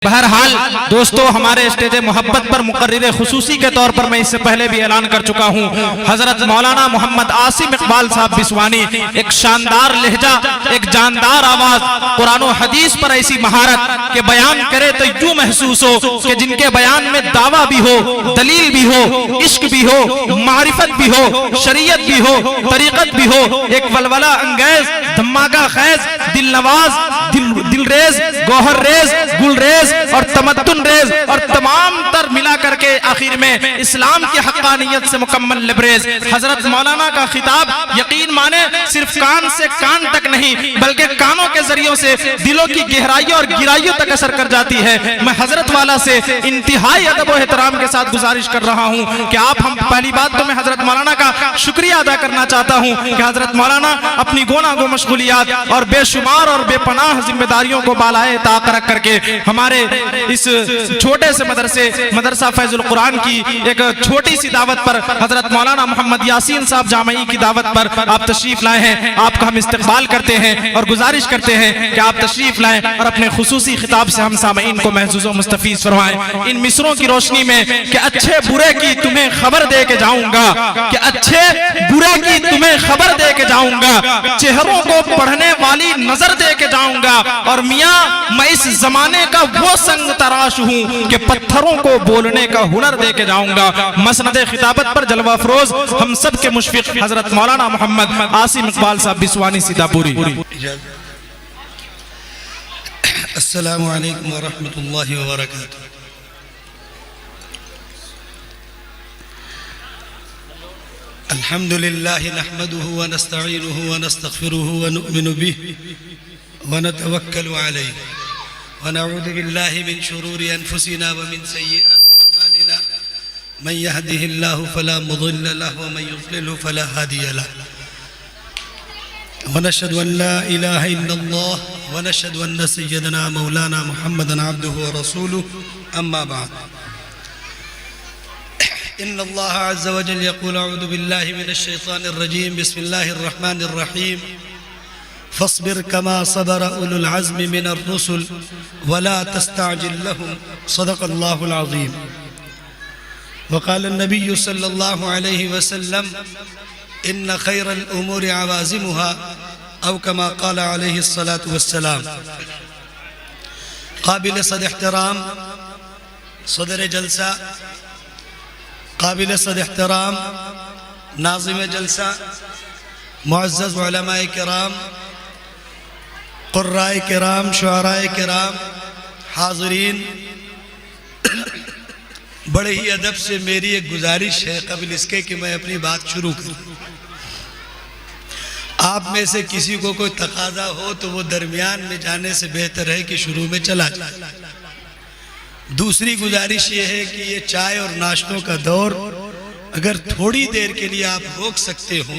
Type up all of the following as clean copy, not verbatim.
बहरहाल दोस्तों, हमारे स्टेज मोहब्बत पर मुकर्रिर खुसूसी के तौर पर मैं इससे पहले भी ऐलान कर चुका हूँ, हजरत मौलाना मोहम्मद आसिम इकबाल साहब बिस्वानी, एक शानदार लहजा, एक जानदार आवाज, कुरान और हदीस पर ऐसी महारत के बयान करे तो यूं महसूस हो कि जिनके बयान में दावा भी हो, दलील भी हो, इश्क भी हो, मारिफत भी हो, शरीयत भी हो, तरीकत भी हो, एक वलवला अंगेज, धमाका खैज, दिल नवाज, दिल रेज, गौहर रेज, गुल रेज और तमद्दुन रेज और तमाम तर मिला करके आखिर में इस्लाम की हक्कानियत से मुकम्मल लिबरेज हजरत मौलाना का खिताब यकीन माने सिर्फ कान से कान तक नहीं बल्कि कानों के जरियों से दिलों की गहराइयों और गिराइयों तक असर कर जाती है। मैं हजरत वाला से इंतहाई अदब और एहतराम के साथ गुजारिश कर रहा हूँ कि आप हम पहली बात तो मैं हजरत मौलाना का शुक्रिया अदा करना चाहता हूँ कि हजरत मौलाना अपनी गोना गो मशगूलियात और बेशुमार और बेपनाह जिम्मेदारियों को बालाए ताक रख करके हमारे इस छोटे से मदरसा फैजुल कुरान की एक छोटी सी दावत पर हजरत मौलाना मोहम्मद यासीन साहब जामई की दावत पर आप तशरीफ लाए हैं। आपका हम इस्तकबाल करते हैं और गुजारिश करते हैं कि आप तशरीफ लाएं और अपने खुसूसी खिताब से हम सामईन को महसूस व मुस्तफीज फरमाएं। इन मिसरों की रोशनी में कि अच्छे बुरे की तुम्हें खबर दे के जाऊंगा, कि अच्छे बुरे की तुम्हें खबर दे के जाऊंगा, चेहरों को पढ़ने वाली नजर दे के जाऊंगा और मियां मैं इस जमाने का वो संग तराश हूँ कि पत्थरों को बोलने का हुनर दे के जाऊंगा। मसनदे खिताबत पर जलवा फरोज हम सब के मुशफिक हजरत मौलाना मोहम्मद आसिम इकबाल साहब बिस्वानी सीतापुरी। अस्सलामु अलैकुम व रहमतुल्लाहि व बरकातुहू। अल्हम्दुलिल्लाह नहमदुहु व नस्तईनुहु व नस्तगफिरुहु व नु'मिनु बिहि व नतवक्कलु अलैहि व नऊज़ु बिल्लाहि मिन शुरूरि अनफुसिना व मिन सय्यिआति अअमालिना मन यहदिहिल्लाहु फला मुदिल्ल लहु व मन युद्लिलहु फला हादिय लहु व नशहदु अन ला इलाहा इल्लल्लाह व नशहदु अन्न सय्यदना मौलाना मुहम्मदन अब्दुहु व रसूलुहु अम्मा बाद। इन्नल्लाह अज़्ज़ व जल्ल यक़ूलु अऊज़ु बिल्लाहि मिनश शैतानिर रजीम बिस्मिल्लाहिर रहमानिर रहीम फस्बिर कमा सबरा उलुल अज़्मि मिनर रुसुल वला तस्तअजिल लहुम सदक़ल्लाहुल अज़ीम। वक़ाल नबी सल्लल्लाहु अलैहि वसल्लम इन्न खैरल उमूरि अवाज़िमुहा औ कमा क़ाल अलैहि सलातु वस्सलाम। क़ाबिल सद एहतराम सदर जलसा, क़ाबिल सद एहतराम नाज़िम जलसा, मुअज़्ज़ज़ उलमाए किराम, क़ुर्राए किराम, शुअराए किराम, हाज़रीन, बड़े ही अदब से मेरी एक गुजारिश है कबल इसके कि मैं अपनी बात शुरू करूं। आप में से किसी को कोई तकाजा हो तो वो दरमियान में जाने से बेहतर है कि शुरू में चला जाए। दूसरी गुजारिश ये है कि ये चाय और नाश्तों का दौर अगर थोड़ी देर के लिए आप रोक सकते हो,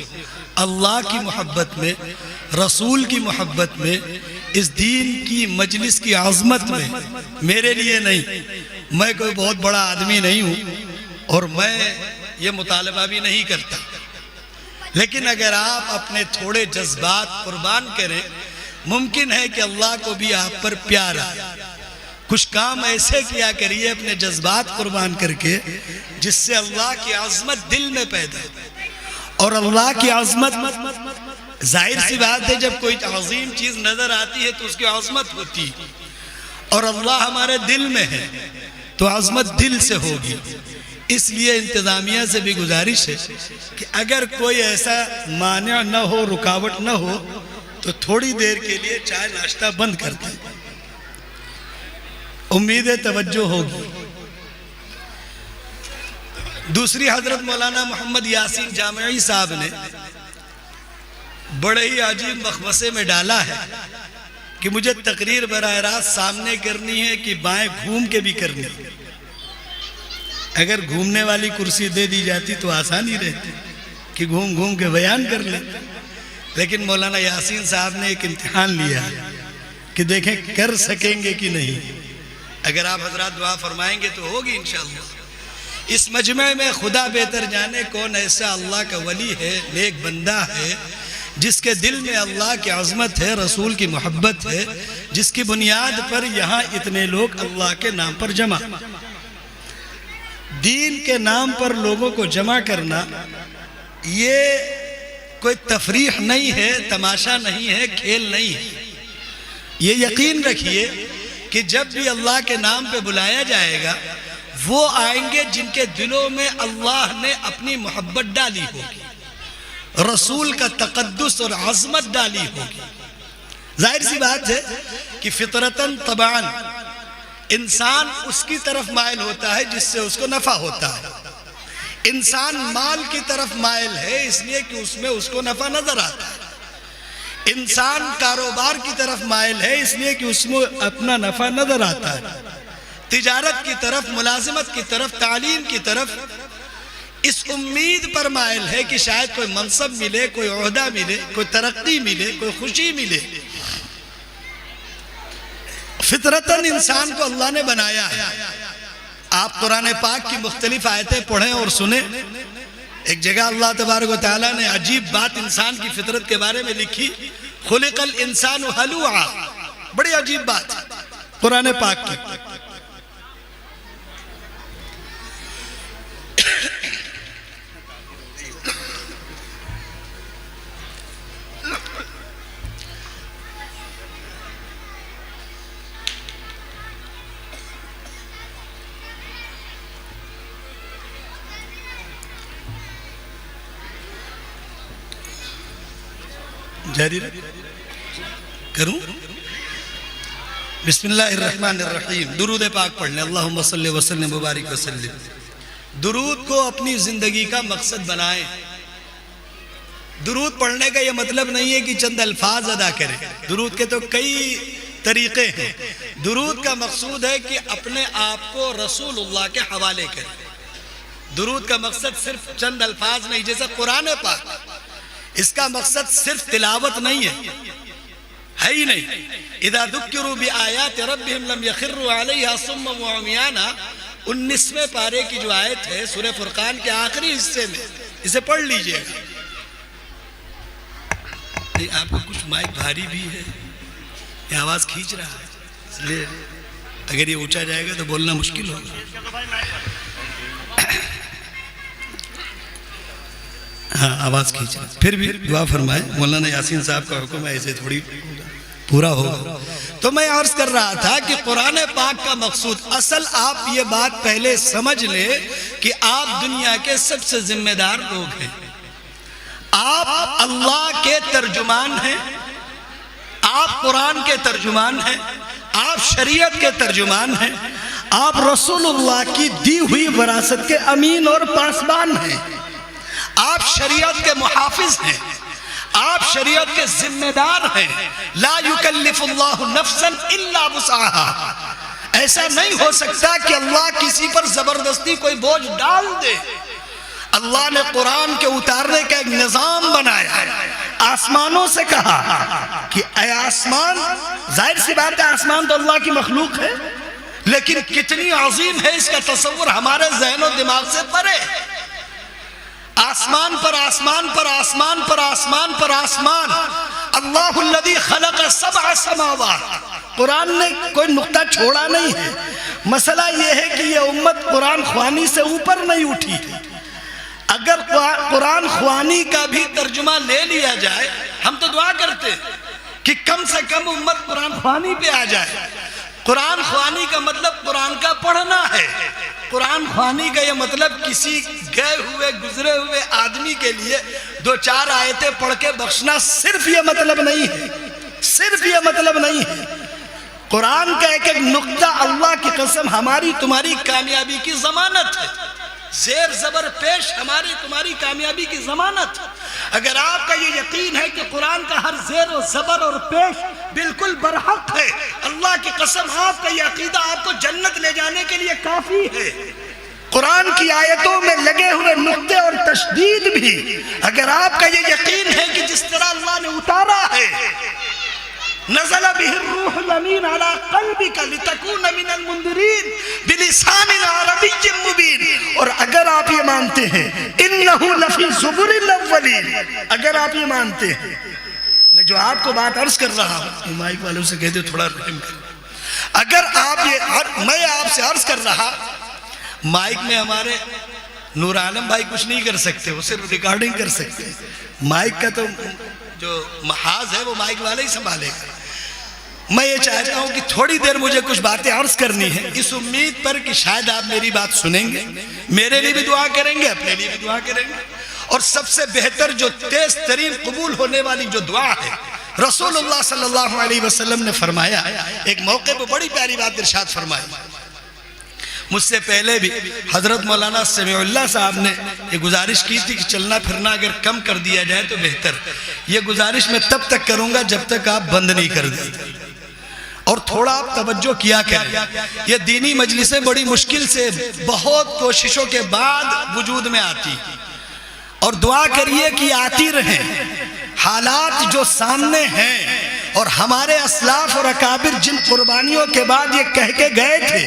अल्लाह की मोहब्बत में, रसूल की मोहब्बत में, इस दीन की मजलिस की आज़मत में, मेरे लिए नहीं, मैं कोई बहुत बड़ा आदमी नहीं हूँ और मैं ये मुतालबा भी नहीं करता, लेकिन अगर आप अपने थोड़े जज्बात कुर्बान करें, मुमकिन है कि अल्लाह को भी आप पर प्यार आए। कुछ काम ऐसे किया करिए अपने जज्बात कुर्बान करके जिससे अल्लाह की आज़मत दिल में पैदा हो। और अल्लाह की आज़मत, जाहिर सी बात है, जब कोई अजीम चीज नजर आती है तो उसकी आज़मत होती है और अल्लाह हमारे दिल में है तो आज़मत दिल से होगी। इसलिए इंतजामिया से भी गुजारिश है कि अगर कोई ऐसा मान्य न हो, रुकावट न हो, तो थोड़ी देर के लिए चाय नाश्ता बंद कर दें। उम्मीद है तवज्जो होगी। दूसरी हजरत मौलाना मोहम्मद यासीन जामई साहब ने बड़े ही अजीब मखमसे में डाला है कि मुझे तकरीर बराह रास्त सामने करनी है कि बाएं घूम के भी करनी है। अगर घूमने वाली कुर्सी दे दी जाती तो आसानी रहती कि घूम घूम के बयान कर लेते, लेकिन मौलाना यासीन साहब ने एक इम्तिहान लिया कि देखें कर सकेंगे कि नहीं। अगर आप हजरात दुआ फरमाएंगे तो होगी इंशाअल्लाह। इस मजमे में खुदा बेहतर जाने कौन ऐसा अल्लाह का वली है, नेक बंदा है जिसके दिल में अल्लाह की अज़मत है, रसूल की मोहब्बत है, जिसकी बुनियाद पर यहाँ इतने लोग अल्लाह के नाम पर जमा। दीन के नाम पर लोगों को जमा करना ये कोई तफरीह नहीं है, तमाशा नहीं है, खेल नहीं है। ये यकीन रखिए कि जब भी अल्लाह के नाम पे बुलाया जाएगा वो आएंगे जिनके दिलों में अल्लाह ने अपनी मोहब्बत डाली होगी, रसूल का तकद्दुस और अज़मत डाली होगी। जाहिर सी बात है कि फितरतन तबान इंसान उसकी तरफ माइल होता है जिससे उसको नफा होता है। इंसान माल की तरफ माइल है इसलिए कि उसमें उसको नफा नजर आता है। इंसान कारोबार की तरफ माइल है इसलिए कि उसमें अपना नफा नजर आता है। तिजारत की तरफ, मुलाजिमत की तरफ, तालीम की तरफ इस उम्मीद पर माइल है कि शायद कोई मनसब मिले, कोई ओहदा मिले, कोई तरक्की मिले, कोई खुशी मिले। फितरतन इंसान को अल्लाह ने बनाया है। आप कुरान पाक की मुख्तलिफ आयतें पढ़ें और सुने। एक जगह अल्लाह तबारक व तआला ने अजीब बात इंसान की फितरत के बारे में लिखी, खुलिकल इंसानु हलुआ। बड़ी अजीब बात कुरान पाक की। जारी करूं? बिस्मिल्लाहिर्रहमानिर्रहीम। दुरूद पाक पढ़ने। अल्लाहुम्मा सल्ली व सल्लिम मुबारिक व सल्लिम। दुरूद को अपनी जिंदगी का मकसद बनाएं। दुरूद पढ़ने का यह मतलब नहीं है कि चंद अल्फाज अदा करें। दुरूद के तो कई तरीके हैं। दुरूद का मकसूद है कि अपने आप को रसूलुल्लाह के हवाले करें। दुरूद का मकसद सिर्फ चंद अल्फाज नहीं, जैसे कुरान पाक, इसका मकसद सिर्फ तिलावत नहीं है ही नहीं। इदा दुक्किरू बिआयाति रब्बिहिम लम यखिर्रू अलैहा सुम्मा व उम्याना, 19वें पारे की जो आयत है सूरह फुरकान के आखिरी हिस्से में, इसे पढ़ लीजिएगा। नहीं, आपको कुछ माइक भारी भी है, ये आवाज खींच रहा है, इसलिए अगर ये ऊंचा जाएगा तो बोलना मुश्किल होगा। हाँ, आवाज खींच रहा। फिर भी दुआ फरमाए। मौलाना यासीन साहब का हुक्म है, ऐसे थोड़ी पूरा होगा। तो मैं अर्ज कर रहा था कि कुरान पाक का मकसूद, असल आप ये बात पहले समझ ले कि आप दुनिया के सबसे जिम्मेदार लोग हैं। आप अल्लाह के तर्जुमान हैं, आप कुरान के तर्जुमान हैं, आप शरीयत के तर्जुमान हैं, आप रसूलुल्लाह की दी हुई विरासत के अमीन और पासबान हैं। आप शरीयत के मुहाफिज हैं, आप शरीयत के जिम्मेदार हैं। ला युकल्लिफुल्लाहु नफ्सन इल्ला वुसअहा। ऐसा नहीं हो सकता कि अल्लाह किसी पर जबरदस्ती कोई बोझ डाल दे। अल्लाह ने कुरान के उतारने का एक निजाम बनाया है। आसमानों से कहा कि ऐ आसमान, जाहिर सी बात है आसमान तो अल्लाह की मखलूक है, लेकिन कितनी अजीम है इसका तसव्वुर हमारे ज़हन और दिमाग से परे। आसमान पर आसमान पर आसमान पर आसमान पर आसमान, अल्लाहुल्लज़ी खलक़ सबअ समावात। कुरान ने कोई नुक्ता छोड़ा नहीं है। मसला यह है कि यह उम्मत कुरान ख्वानी से ऊपर नहीं उठी है। अगर कुरान ख्वानी का भी तर्जुमा ले लिया जाए, हम तो दुआ करते कि कम से कम उम्मत कुरान ख्वानी पे आ जाए। कुरान ख्वानी का मतलब कुरान का पढ़ना है। कुरान ख्वानी का यह मतलब किसी गए हुए गुजरे हुए आदमी के लिए 2-4 आयतें पढ़ के बख्शना सिर्फ यह मतलब नहीं है, सिर्फ यह मतलब नहीं है। कुरान का एक एक नुक्ता अल्लाह की कसम हमारी तुम्हारी कामयाबी की जमानत है। जेर जबर पेश हमारी तुम्हारी कामयाबी की जमानत। अगर आपका ये यकीन है कि कुरान का हर जेर और जबर और पेश बिल्कुल बरहक है, अल्लाह की कसम आपका ये अकीदा आपको जन्नत ले जाने के लिए काफी है। कुरान की आयतों में लगे हुए नुक्ते और तशदीद भी, अगर आपका ये यकीन है कि जिस तरह अल्लाह ने उतारा है, नज़ल बिहिर रूहुल अमीन अला क़ल्बिका लितकून मिनल मुंदिरीन बिलिसानिन अरबिय्यिन मुबीन। और अगर आप ये मानते हैं इन्नहु लफी ज़ुबुरिल अव्वलीन, अगर आप ये मानते हैं मैं जो आपको बात अर्ज कर रहा हूं, माइक वालों से कह दो थोड़ा रहम करो। अगर आप ये मैं आपसे अर्ज कर रहा, माइक में हमारे नूर आलम भाई कुछ नहीं कर सकते, वो सिर्फ रिकॉर्डिंग कर सकते हैं। माइक का तो जो महाज है वो माइक वाला ही संभालेगा। मैं ये चाहता हूं कि थोड़ी देर मुझे कुछ बातें अर्ज करनी है, इस उम्मीद पर कि शायद आप मेरी बात सुनेंगे, मेरे लिए भी दुआ करेंगे, अपने लिए भी दुआ करेंगे। और सबसे बेहतर जो तेज तरीन कबूल होने वाली जो दुआ है, रसूलुल्लाह सल्लल्लाहु अलैहि वसल्लम ने फरमाया, एक मौके पर बड़ी प्यारी बात इरशाद फरमाई। मुझसे पहले भी हजरत मौलाना समीउल्लाह साहब ने ये गुजारिश की थी कि चलना फिरना अगर कम कर दिया जाए तो बेहतर। ये गुजारिश मैं तब तक करूंगा जब तक आप बंद नहीं कर देते, और थोड़ा आप तवज्जो किया करें। ये दीनी मजलिसें बड़ी मुश्किल से बहुत कोशिशों के बाद वजूद में आती, और दुआ करिए कि आती रहें। हालात जो सामने हैं और हमारे असलाफ और अकाबिर जिन कुर्बानियों के बाद ये कह के गए थे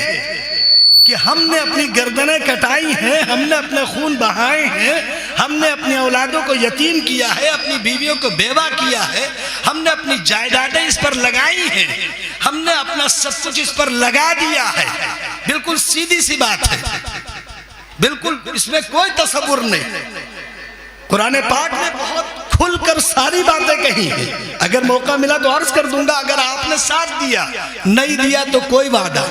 कि हमने अपनी गर्दनें कटाई हैं, हमने अपने खून बहाए हैं, हमने अपनी औलादों को यतीम किया है, अपनी बीवियों को बेवा किया है, हमने अपनी जायदादें इस पर लगाई हैं, हमने अपना सब कुछ इस पर लगा दिया है। बिल्कुल सीधी सी बात है, बिल्कुल इसमें कोई तसव्वुर नहीं। कुरान पाक ने बहुत खुलकर सारी बातें कही हैं। अगर मौका मिला तो अर्ज कर दूंगा। अगर आपने साथ दिया, नहीं दिया तो कोई वादा,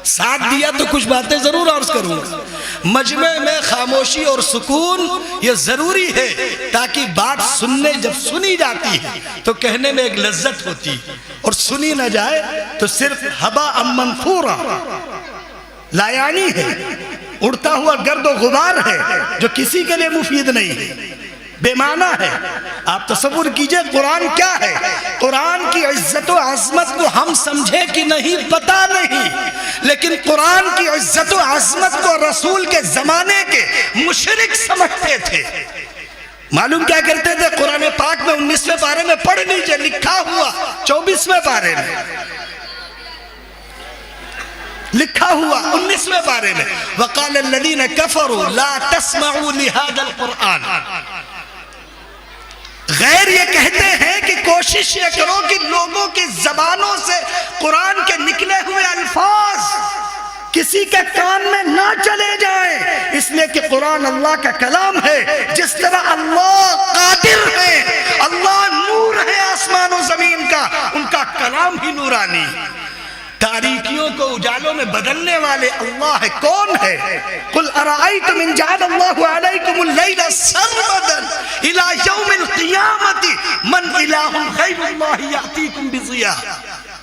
साथ दिया तो कुछ बातें जरूर अर्ज करूंगा। मजमे में खामोशी और सुकून ये जरूरी है, ताकि बात सुनने जब सुनी जाती है तो कहने में एक लज्जत होती है, और सुनी न जाए तो सिर्फ हवा मंफूरा लायानी है, उड़ता हुआ गर्द और गुबार है, जो किसी के लिए मुफीद नहीं है, बेमाना है। आप तसव्वुर कीजिए कुरान क्या है। कुरान की इज्जत और अजमत को हम समझे कि नहीं पता नहीं, लेकिन कुरान की इज्जत और अजमत को रसूल के जमाने के मुशरिक समझते थे। मालूम क्या करते थे? कुरान पाक में 19वें पारे में पढ़ लीजिए, लिखा हुआ 24वें पारे में लिखा हुआ 19वें पारे में, वक़ाल अल्लज़ीना कफ़रू ला तस्मऊ लिहाज़ल कुरआन। गैर ये कहते हैं कि कोशिश ये करो कि लोगों की जबानों से कुरान के निकले हुए अल्फाज किसी के कान में ना चले जाएं, इसलिए कि कुरान अल्लाह का कलाम है। जिस तरह अल्लाह कादिर है, अल्लाह नूर है आसमान और जमीन का, उनका कलाम ही नूरानी। तारीकियों को उजालों में बदलने वाले अल्लाह है। कौन है? कुल अराअयतुम इन जअलल्लाहु अलैकुमुल लैला सरमदन इला यौमिल क़ियामति मन इलाहुन गैरुल्लाहि यातीकुम बिज़िया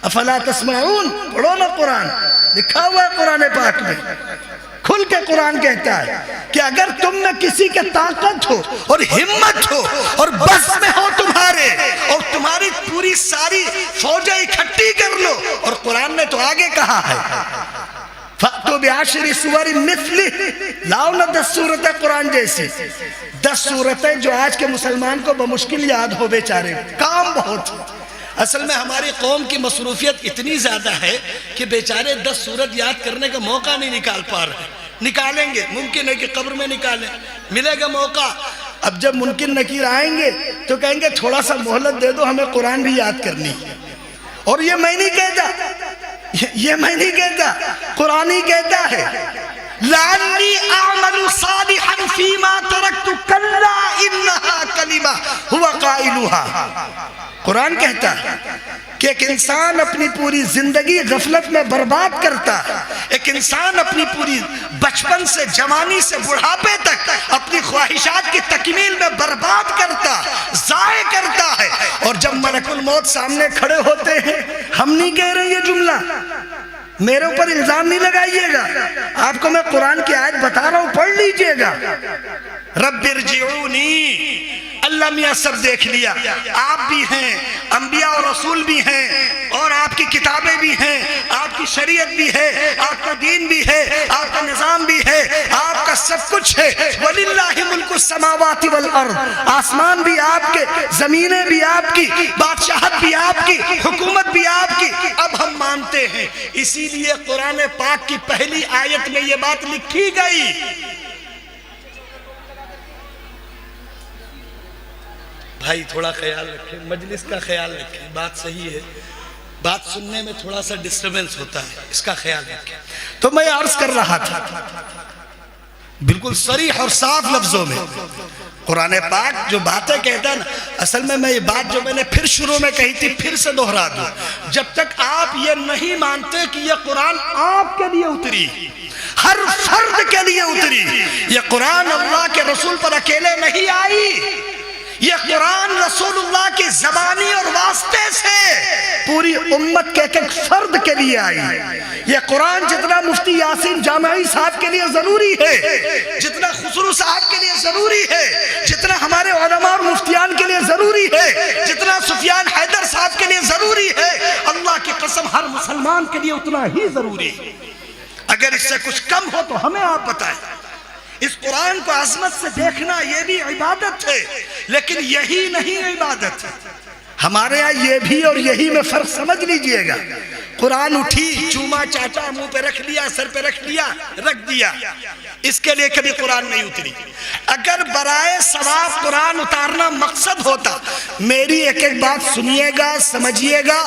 अफला तस्मऊन। पढ़ो ना कुरान, लिखा हुआ है कुरान पाक में, खुल के कुरान कहता है कि अगर तुम में किसी के ताकत हो और हिम्मत हो और बस में हो तुम्हारे, और तुम्हारी पूरी सारी फौजें इकट्ठी कर लो, और कुरान ने तो आगे कहा है फ़अतू बिअशरि सुवरिन मिस्लि, लाओ ना 10 सूरतें कुरान जैसी। 10 सूरतें जो आज के मुसलमान को बमुश्किल याद हो, बेचारे काम बहुत। असल में हमारी कौम की मसरूफियत इतनी ज्यादा है कि बेचारे 10 सूरत याद करने का मौका नहीं निकाल पा रहे। निकालेंगे, मुमकिन है कि कब्र में निकालें, मिलेगा मौका। अब जब मुमकिन नकीर आएंगे तो कहेंगे थोड़ा सा मोहलत दे दो, हमें कुरान भी याद करनी है। और ये मैं नहीं कहता, ये मैं नहीं कहता, कुरान ही कहता है लाअल्ली अअमलु सालिहन फीमा तरक्तु कल्ला इन्नहा कलिमा हुवा काइलुहा। कुरान कहता है कि एक इंसान अपनी पूरी जिंदगी गफलत में बर्बाद करता है, एक इंसान अपनी पूरी बचपन से जवानी से बुढ़ापे तक अपनी ख्वाहिशात की तकमील में बर्बाद करता, जाये करता है। और जब मलकुल मौत सामने खड़े होते हैं, हम नहीं कह रहे ये जुमला, मेरे ऊपर इल्जाम नहीं लगाइएगा, आपको मैं कुरान की आयत बता रहा हूं, पढ़ लीजिएगा। रब्बिरजिऊनी, अल्लाह मियाँ सब देख लिया, आप भी हैं, अंबिया और रसूल भी हैं, और आपकी किताबें भी हैं, आपकी शरीयत भी है, आपका दीन भी है, आपका निज़ाम भी है, आपका सब कुछ है। वलिल्लाहि मुल्कु समावाति वल अर्द, आसमान भी आपके, जमीनें भी आपकी, बादशाहत भी आपकी, हुकूमत भी आपकी। अब हम मानते हैं, इसीलिए कुरान पाक की पहली आयत में ये बात लिखी गई। भाई थोड़ा ख्याल रखें, मजलिस का ख्याल रखें, बात सही है, बात सुनने में थोड़ा सा डिस्टरबेंस होता है, इसका ख्याल रखें। तो मैं अर्ज कर रहा था बिल्कुल सरीह और साफ लफ्जों में, कुरान पाक जो बातें कहता है ना, असल में मैं ये बात जो मैंने फिर शुरू में कही थी फिर से दोहरा दूं, जब तक आप ये नहीं मानते कि ये कुरान आपके लिए उतरी, हर फर्द के लिए उतरी, ये कुरान अल्लाह के रसूल पर अकेले नहीं आई, ये कुरान रसूलुल्लाह की ज़बानी और वास्ते से पूरी उम्मत के एक फर्द के लिए आई। ये कुरान जितना मुफ्ती यासीन जामई साहब के लिए जरूरी है, जितना खुसरू साहब के लिए जरूरी है, जितना हमारे उलमा और मुफ्तियान के लिए जरूरी है, जितना सुफियान हैदर साहब के लिए जरूरी है, अल्लाह की कसम हर मुसलमान के लिए उतना ही जरूरी है। अगर इससे कुछ कम हो तो हमें आप बताएं। इस कुरान को अजमत से देखना ये भी इबादत है, लेकिन यही नहीं इबादत है। हमारे यहाँ ये भी और यही में फर्क समझ लीजिएगा। कुरान उठी, चूमा चाटा, मुंह पे रख लिया, सर पे रख लिया, रख दिया, इसके लिए कभी कुरान नहीं उतरी। अगर बराए सवाब कुरान उतारना मकसद होता, मेरी एक एक बात सुनिएगा, समझिएगा,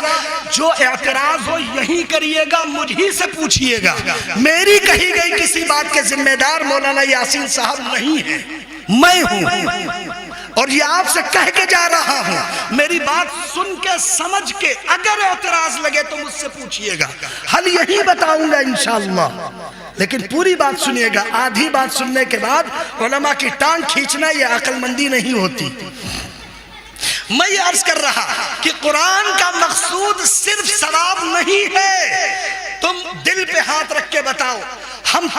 जो एतराज हो यही करिएगा, मुझी से पूछिएगा। मेरी कही गई किसी बात के जिम्मेदार मौलाना यासीन साहब नहीं है, मैं हूं, और ये आपसे कह के जा रहा हूं। मेरी बात सुन के समझ के अगर एतराज लगे तो मुझसे पूछिएगा, हल यही बताऊंगा इंशाअल्लाह। लेकिन पूरी बात सुनिएगा, आधी बात सुनने के बाद उलमा की टांग खींचना ये अक्लमंदी नहीं होती। मैं ये अर्ज कर रहा कि कुरान का मकसूद सिर्फ सवाब नहीं है। तुम दिल पे हाथ रख के बताओ,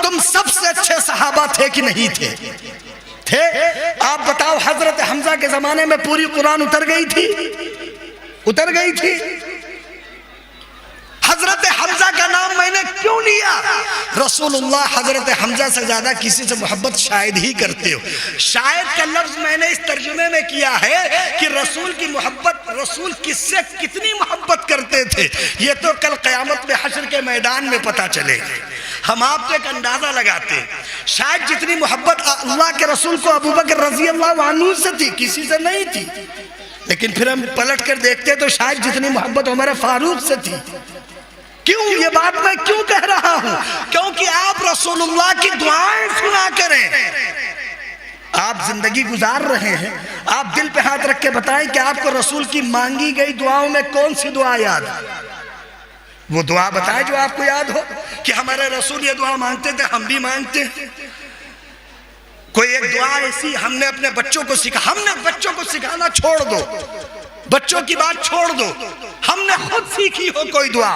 तुम सबसे अच्छे सहाबा थे कि नहीं थे? थे। आप बताओ, हजरत हमजा के जमाने में पूरी कुरान उतर गई थी? उतर गई थी। हजरत हमजा का नाम मैंने क्यों लिया? रसूलुल्लाह हजरत हमजा से ज्यादा किसी से मोहब्बत शायद ही करते हो। शायद का लफ्ज मैंने इस तर्जुमे में किया है कि रसूल की मोहब्बत, रसूल किससे कितनी मोहब्बत करते थे ये तो कल क़यामत में हश्र के मैदान में पता चलेगा। हम आपको एक अंदाजा लगाते हैं, शायद जितनी मोहब्बत अल्लाह के रसूल को अबू बकर रज़ी अल्लाह अन्हु से थी, किसी से नहीं थी। लेकिन फिर हम पलट कर देखते तो शायद जितनी मोहब्बत उमर फारूक से थी। क्यों ये बात मैं क्यों कह रहा हूं? क्योंकि आप रसूलुल्लाह की दुआएं सुना करें। आप जिंदगी गुजार रहे हैं, आप दिल पे हाथ रख के बताएं कि आपको रसूल की मांगी गई दुआओं में कौन सी दुआ याद है? वो दुआ बताएं जो आपको याद हो कि हमारे रसूल ये दुआ मांगते थे, हम भी मांगते हैं। कोई एक दुआ ऐसी हमने अपने बच्चों को सिखा, हमने बच्चों को सिखाना छोड़ दो, बच्चों की बात छोड़ दो, हमने खुद सीखी हो कोई दुआ।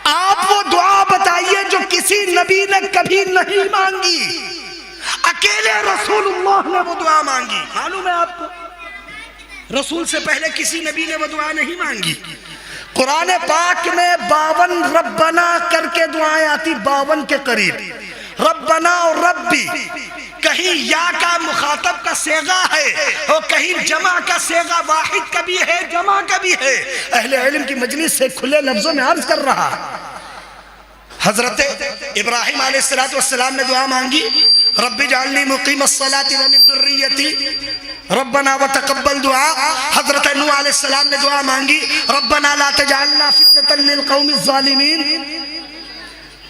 आप वो दुआ बताइए जो किसी नबी ने कभी नहीं मांगी, अकेले रसूलुल्लाह ने वो दुआ मांगी। मालूम है आपको, रसूल से पहले किसी नबी ने वो दुआ नहीं मांगी। कुरान पाक में 52 रब्बना करके दुआएं आती, 52 के करीब। रब्बना और रब्बी, कहीं या का मुखातब का सेगा है और कहीं जमा का सेगा, वाहिद का भी है जमा का भी है। अहले इल्म की मजलिस से खुले लफ्जों में अर्ज कर रहा। हजरत इब्राहिम अलैहिस्सलाम ने दुआ मांगी, रब्बी जालनी मुकीमस्सलाति व मिन दुर्रियती रब्बना व तकब्बल दुआ। हजरत नूह अलैहिस्सलाम ने दुआ मांगी, रब्बना ला तजअलना फितनतन लिल कौमिज़ ज़ालिमीन।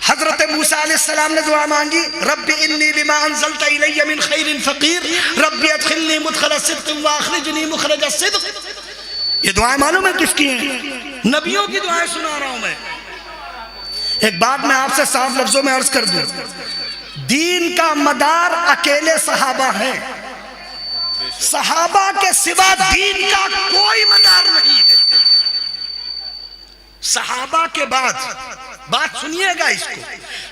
हजरत मूसा अलैहिस्सलाम ने दुआ मांगी, रब्बी इन्नी लिमा अंज़लता इलैया मिन खैरिन फ़क़ीर रब्बी अदखिलनी मुदखल सिद्क़ व अखरिजनी मुखरज सिद्क़। ये दुआएं मालूम है किसकी हैं? नबियों की दुआएं सुना रहा हूं मैं। एक बात मैं आपसे साफ लफ्जों में अर्ज कर दूं, दीन का मदार अकेले सहाबा है। सहाबा के सिवा दीन का कोई मदार नहीं है। सहाबा के बाद, बात सुनिएगा इसको,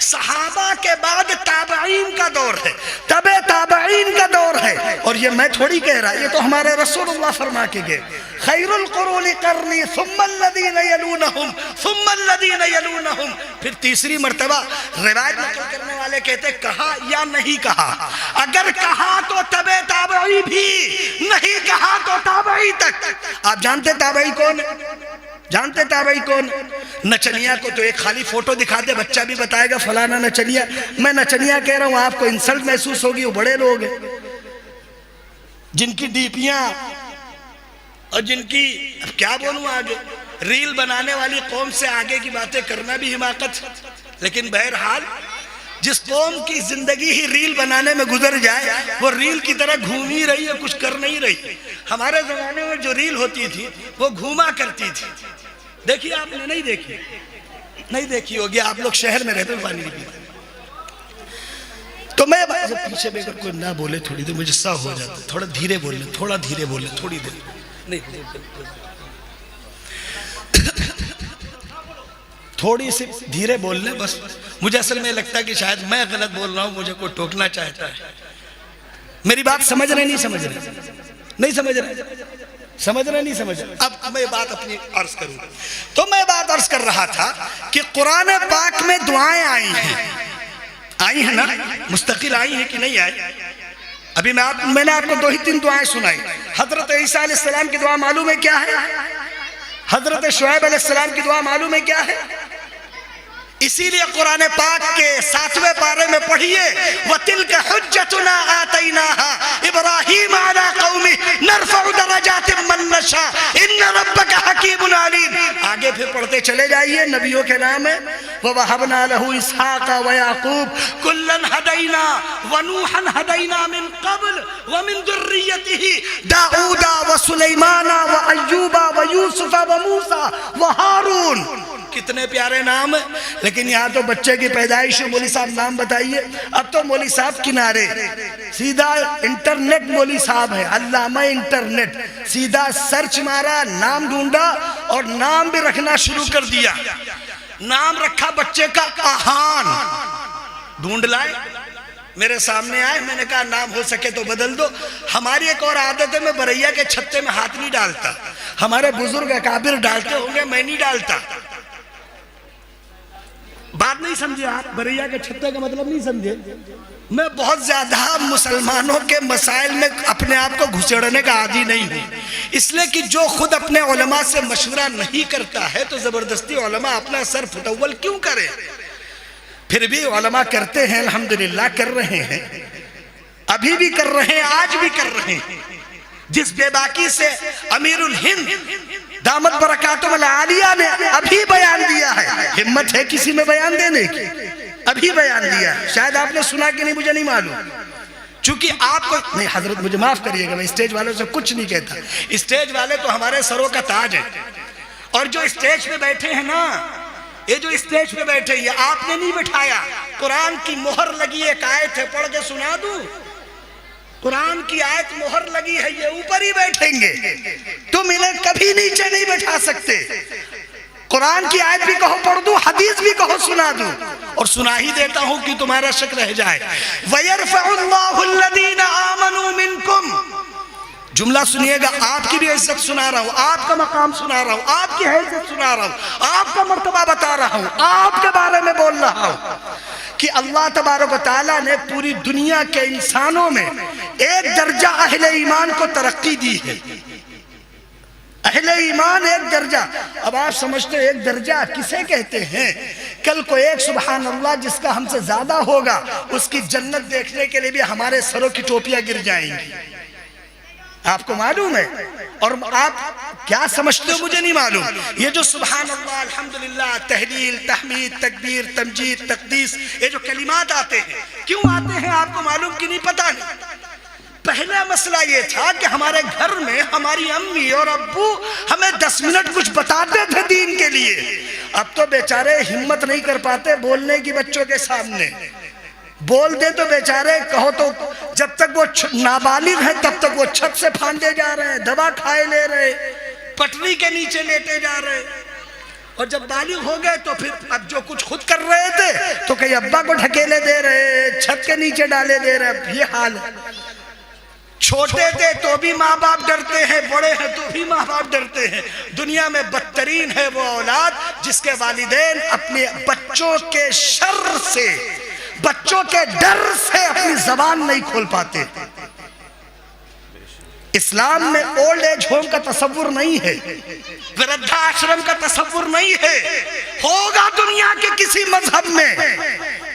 सहाबा के बाद ताबईन का दौर है, तबे ताबईन का दौर है। और ये मैं थोड़ी कह रहा, ये तो हमारे रसूलुल्लाह फरमा के गए, खैरुल कुरूनी करनी सुम्मल्लज़ीना यलूनहुम सुम्मल्लज़ीना यलूनहुम। फिर तीसरी मर्तबा रिवायत नकल करने वाले कहते कहा या नहीं कहा। अगर कहा तो तबे ताबई भी, नहीं कहा तो ताबई तक। आप जानते ताबई कौन है? जानते ताबई कौन? नचनिया को तो एक खाली फोटो दिखा दे, बच्चा भी बताएगा फलाना नचनिया। मैं नचनिया कह रहा हूं, आपको इंसल्ट महसूस होगी, वो बड़े लोग हैं जिनकी डीपियां और जिनकी अब क्या बोलूं आगे, रील बनाने वाली कौम से आगे की बातें करना भी हिमाकत। लेकिन बहरहाल जिस कौम की जिंदगी ही रील बनाने में गुजर जाए वो रील की तरह घूम ही रही है, कुछ कर नहीं रही। हमारे जमाने में जो रील होती थी वो घूमा करती थी। देखिए आपने नहीं देखी, नहीं देखी होगी, आप लोग शहर में रहते हो, पानी नहीं पीते। तो मैं पीछे बेकर कोई ना बोले थोड़ी देर मुझे सा हो जाता, थोड़ा धीरे बोले, थोड़ा धीरे बोले, थोड़ी देर नहीं, थोड़ी सी धीरे बोल ले बस। मुझे असल में लगता है कि शायद मैं गलत बोल रहा हूं, मुझे कोई टोकना चाहता है। मेरी बात समझ रहे नहीं समझ रहे, नहीं समझ रहे, समझ रहे नहीं समझ रहे। अब मैं बात अपनी अर्ज करूं तो मैं बात अर्ज कर रहा था कि कुरान पाक में दुआएं आई हैं ना, मुस्तकिल आई हैं कि नहीं आई। अभी मैंने आपको 2 ही 3 दुआएं सुनाई। हजरत ईसा अलैहिस्सलाम की दुआ मालूम है क्या है? हजरत शुएब अलैहिस्सलाम की दुआ मालूम है क्या है? इसीलिए कुरान पाक के 7वें पारे में पढ़िए, वतिल्क हुज्जतुना आतैनाहा इब्राहीम अला कौमी नरफउ दरजातिम मन नशा इन्न रब्बक हकीमुन अलीम। आगे फिर पढ़ते चले जाइए, नबियों के नाम है व वहबना लहू इसहाक व याकूब कुल्लन हदैना व नूहन हदैना मिन क़ब्ल व मिन दुर्रियतिही दाऊदा व सुलैमाना व अय्यूबा व यूसुफ व मूसा व हारून। कितने प्यारे नाम है। लेकिन यहाँ तो बच्चे की पैदाइश में मौली साहब नाम बताइए। अब तो मौली साहब किनारे, सीधा इंटरनेट मौली साहब है, अल्लामा इंटरनेट। सीधा सर्च मारा, नाम ढूंढा और नाम भी रखना शुरू कर दिया। नाम रखा बच्चे का आहान, ढूंढ लाए, मेरे सामने आए, मैंने कहा नाम हो सके तो बदल दो। हमारी एक और आदत है, मैं बरैया के छत्ते में हाथ नहीं डालता। हमारे बुजुर्ग अकाबिर डालते होंगे, मैं नहीं डालता। बात नहीं समझे आप, बरैया के छत्ते का मतलब नहीं समझे। मैं बहुत ज्यादा मुसलमानों के मसाइल में अपने आप को घुसेड़ने का आदी नहीं हूं, इसलिए कि जो खुद अपने उलमा से मशवरा नहीं करता है तो जबरदस्ती उलमा अपना सर फुटव्वल क्यों करे। फिर भी उलमा करते हैं, अल्हम्दुलिल्लाह कर रहे हैं, अभी भी कर रहे हैं, आज भी कर रहे हैं। जिस बेबाकी से अमीरुल हिंद दामत बरकातुहुम आलिया ने अभी बयान दिया है, हिम्मत है किसी में बयान देने की, अभी बयान दिया है। शायद आपने सुना कि नहीं मुझे नहीं मालूम, चूंकि आपको नहीं, हजरत मुझे माफ करिएगा, मैं स्टेज वालों से कुछ नहीं कहता। स्टेज वाले तो हमारे सरों का ताज है, और जो स्टेज पे बैठे हैं ना, ये जो स्टेज पे बैठे ये आपने नहीं बिठाया, कुरान की मोहर लगी एक आयत है, पढ़ के सुना दूं। कुरान की आयत मोहर लगी है, ये ऊपर ही बैठेंगे, तुम इन्हें कभी नीचे नहीं बैठा सकते। कुरान की आयत भी कहो पढ़ दूं, हदीस भी कहो सुना दूं, और सुना ही देता हूं कि तुम्हारा शक रह जाए। वयरफउल्लाहु अल्लज़ीना आमनू मिनकुम, जुमला सुनिएगा, आपकी भी इज्जत सुना रहा हूं, आपका मकाम सुना रहा हूं, आपकी हैसियत सुना रहा हूं, आपका मर्तबा बता रहा हूं, आपके बारे में बोल रहा हूं कि अल्लाह तबारक व तआला ने पूरी दुनिया के इंसानों में एक दर्जा अहले ईमान को तरक्की दी है। अहले ईमान एक दर्जा। अब आप समझते हो एक दर्जा किसे कहते हैं? कल को एक सुभान अल्लाह जिसका हमसे ज्यादा होगा, उसकी जन्नत देखने के लिए भी हमारे सरों की टोपियां गिर जाएंगी। आपको मालूम है? और आप क्या समझते हो मुझे नहीं मालूम। ये जो सुभान अल्लाह, अल्हम्दुलिल्लाह, तहलील, तहमीद, तकबीर, तमजीद, तकदीस, ये जो कलिमात आते हैं, क्यों आते हैं आपको मालूम कि नहीं? पता नहीं। पहला मसला ये था कि हमारे घर में हमारी अम्मी और अब्बू हमें 10 मिनट कुछ बताते थे दीन के लिए। अब तो बेचारे हिम्मत नहीं कर पाते बोलने की बच्चों के सामने। बोल दे तो बेचारे, कहो तो जब तक वो नाबालिग है तब तक वो छत से फांदे जा रहे हैं, दवा खाए ले रहे, पटरी के नीचे लेटे जा रहे, और जब बालिग हो गए तो फिर अब जो कुछ खुद कर रहे थे तो कहीं अब्बा को ढकेले दे रहे, छत के नीचे डाले दे रहे। ये हाल है। छोटे थे तो भी माँ बाप डरते हैं, बड़े हैं तो भी माँ बाप डरते हैं। दुनिया में बदतरीन है वो औलाद जिसके वालिदैन अपने बच्चों के शर से, बच्चों के डर से अपनी जबान नहीं खोल पाते। इस्लाम में ओल्ड एज होम का तस्वुर नहीं है, वृद्धाश्रम का तस्वुर नहीं है। होगा दुनिया के किसी मजहब में।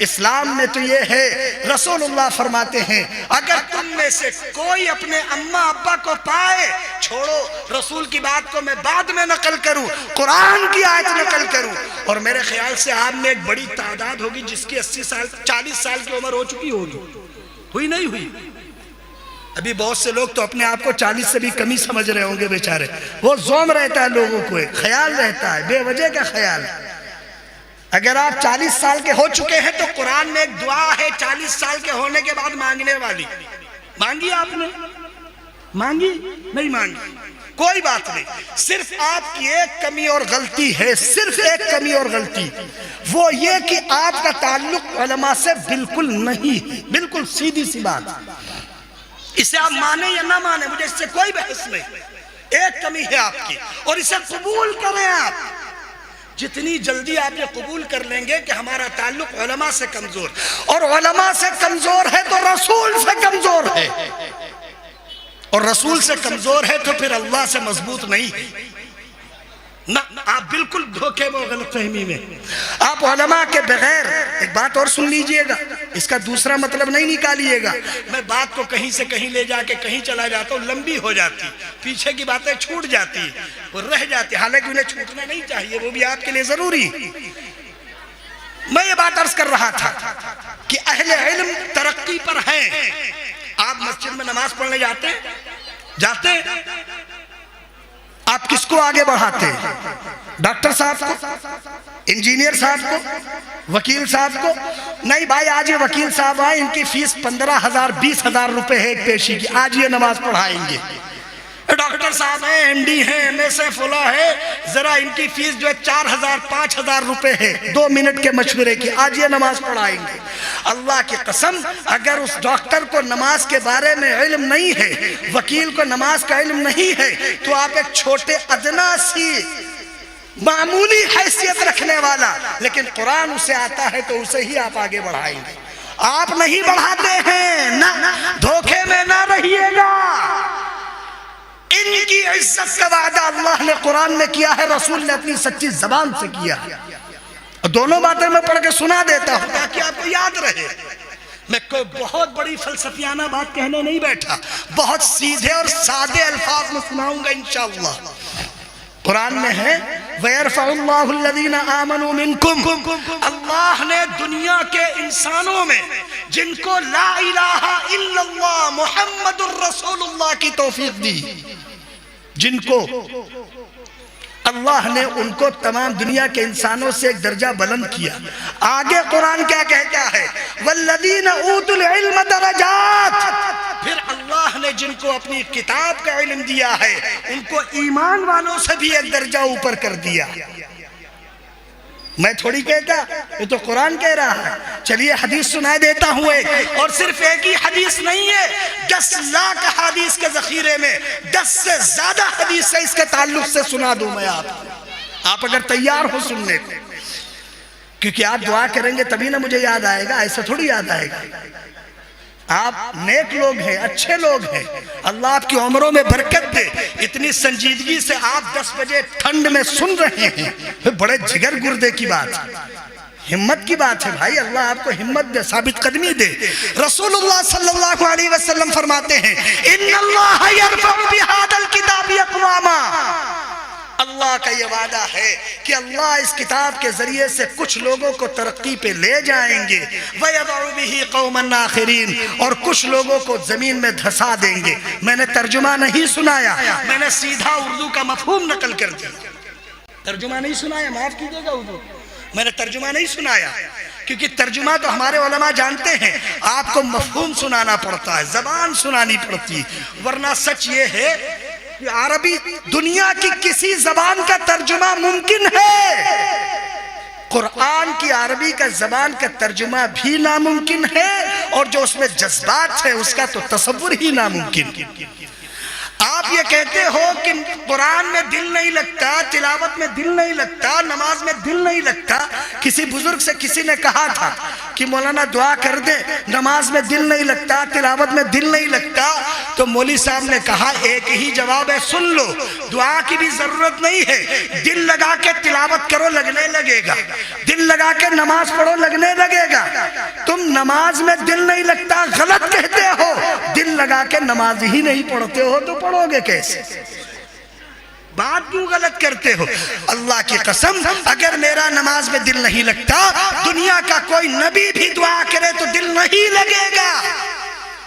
इस्लाम में तो ये है, रसूलुल्लाह फरमाते हैं अगर तुम में से कोई अपने अम्मा अब्बा को पाए, छोड़ो रसूल की बात को मैं बाद में नकल करूं, कुरान की आयत नकल करूं, और मेरे ख्याल से आप में एक बड़ी तादाद होगी जिसकी 80 साल 40 साल की उम्र हो चुकी होगी, हुई नहीं हुई? अभी बहुत से लोग तो अपने आप को 40 से भी कमी समझ रहे होंगे बेचारे। वो जोम रहता है लोगों को, एक ख्याल रहता है, बेवजह का ख्याल। अगर आप 40 साल के हो चुके हैं तो कुरान में एक दुआ है 40 साल के होने के बाद मांगने वाली। मांगी आपने? मांगी? नहीं मांगी, कोई बात नहीं। सिर्फ आपकी एक कमी और गलती है, सिर्फ एक कमी और गलती, वो ये कि आपका ताल्लुक उलमा से बिल्कुल नहीं, बिल्कुल सीधी सी बात। इसे आप माने या ना माने, मुझे इससे कोई बहस नहीं। एक कमी है आपकी और इसे कबूल करें आप। जितनी जल्दी आप ये कबूल कर लेंगे कि हमारा ताल्लुक उलमा से कमजोर, और उलमा से कमजोर है तो रसूल से कमजोर है, और रसूल से कमजोर है तो फिर अल्लाह से मजबूत नहीं है ना। आप बिल्कुल धोखे में, गलतफहमी में। आप उलमा के बगैर, एक बात और सुन लीजिएगा, इसका दूसरा मतलब नहीं निकालिएगा। मैं बात को कहीं से कहीं ले जाके कहीं चला जाता हूँ, लंबी हो जाती, पीछे की बातें छूट जाती, वो रह जाती, हालांकि उन्हें छूटना नहीं चाहिए, वो भी आपके लिए जरूरी। मैं ये बात अर्ज कर रहा था कि अहले इल्म तरक्की पर हैं। आप मस्जिद में नमाज पढ़ने जाते आप किसको आगे बढ़ाते हैं? डॉक्टर साहब को, इंजीनियर साहब को, वकील साहब को? नहीं भाई, आज ये वकील साहब आए, इनकी फीस 15,000 20,000 रुपए है एक पेशी की, आज ये नमाज पढ़ाएंगे। डॉक्टर साहब हैं, एमडी हैं, एमएसए फुला है, जरा इनकी फीस जो है 4,000 5,000 रुपए है 2 मिनट के मशवरे की, आज ये नमाज पढ़ाएंगे। अल्लाह की कसम, अगर उस डॉक्टर को नमाज के बारे में इल्म नहीं है, वकील को नमाज का इल्म नहीं है, तो आप एक छोटे अदना सी मामूली हैसियत रखने वाला, लेकिन कुरान उसे आता है तो उसे ही आप आगे बढ़ाएंगे। आप नहीं बढ़ाते हैं ना, धोखे में ना रहिएगा। इनकी इज्जत का वादा अल्लाह ने कुरान में किया है, रसूल ने अपनी सच्ची जबान से किया। दोनों बातें मैं पढ़ के सुना देता हूं ताकि आपको याद रहे। मैं कोई बहुत बड़ी फलसफियाना बात कहने नहीं बैठा, बहुत सीधे और सादे अल्फाज में सुनाऊंगा इंशाअल्लाह। कुरान में है वयरफउल्लाहुल्लज़ीना आमनू मिनकुम, अल्लाह ने दुनिया के इंसानों में जिनको ला इलाहा इल्लल्लाह मुहम्मदुर रसूलुल्लाह की तौफीक दी, जिनको अल्लाह ने, उनको तमाम दुनिया के इंसानों से एक दर्जा बुलंद किया। आगे कुरान क्या कहता है? वल्लज़ीना ऊतुल इल्म दरजात, फिर अल्लाह ने जिनको अपनी किताब का इल्म दिया है उनको ईमान वालों से भी एक दर्जा ऊपर कर दिया। मैं थोड़ी कहता, ये तो कुरान कह रहा है। चलिए हदीस सुनाई देता हूँ एक, और सिर्फ एक ही हदीस नहीं है, 10 लाख हदीस के जखीरे में 10 से ज्यादा हदीस है, इसके ताल्लुक से सुना दूं मैं आपको, आप अगर तैयार हो सुनने को, क्योंकि आप दुआ करेंगे तभी ना मुझे याद आएगा, ऐसा थोड़ी याद आएगा। आप नेक लोग हैं, अच्छे लोग हैं, अल्लाह आपकी उम्रों में बरकत दे। इतनी संजीदगी से आप 10 बजे ठंड में सुन रहे हैं, बड़े जिगर गुर्दे की बात, हिम्मत की बात है भाई। अल्लाह आपको हिम्मत दे, साबित कदमी दे। रसूलुल्लाह सल्लल्लाहु अलैहि वसल्लम फरमाते हैं इन्नल्लाह यरफउ बिहादल किताबि अक़वामा, अल्लाह का ये वादा है कि अल्लाह इस किताब के जरिए से कुछ लोगों को तरक्की पे ले जाएंगे, वयदउ बिही कौमन आखिरीन, और कुछ लोगों को जमीन में धंसा देंगे। मैंने तर्जुमा नहीं सुनाया, मैंने सीधा उर्दू का मफहूम नकल कर दिया, तर्जुमा नहीं सुनाया, माफ कीजिएगा उर्दू, मैंने तर्जुमा नहीं सुनाया, क्योंकि तर्जुमा तो हमारे उलमा जानते हैं, आपको मफहूम सुनाना पड़ता है, जबान सुनानी पड़ती, वरना सच ये है अरबी दुनिया की किसी जबान का तर्जुमा मुमकिन है, कुरान की अरबी का जबान का तर्जुमा भी नामुमकिन है, और जो उसमें जज्बात है उसका तो तसव्वुर ही नामुमकिन। आप ये कहते हो कि कुरान में दिल नहीं लगता, तिलावत में दिल नहीं लगता, नमाज में दिल नहीं लगता। किसी बुजुर्ग से किसी ने कहा था कि मौलाना दुआ कर दे, नमाज में दिल नहीं लगता, तिलावत में दिल नहीं लगता, तो मौली साहब ने कहा एक ही जवाब है, सुन लो, दुआ की भी जरूरत नहीं है, दिल लगा के तिलावत करो लगने लगेगा, दिल लगा के नमाज पढ़ो लगने लगेगा, नमाज में दिल नहीं लगता गलत कहते हो, दिल लगा के नमाज ही नहीं पढ़ते हो तो पढ़ोगे कैसे? बात क्यों गलत करते हो? अल्लाह की कसम, अगर मेरा नमाज में दिल नहीं लगता, दुनिया का कोई नबी भी दुआ करे तो दिल नहीं लगेगा।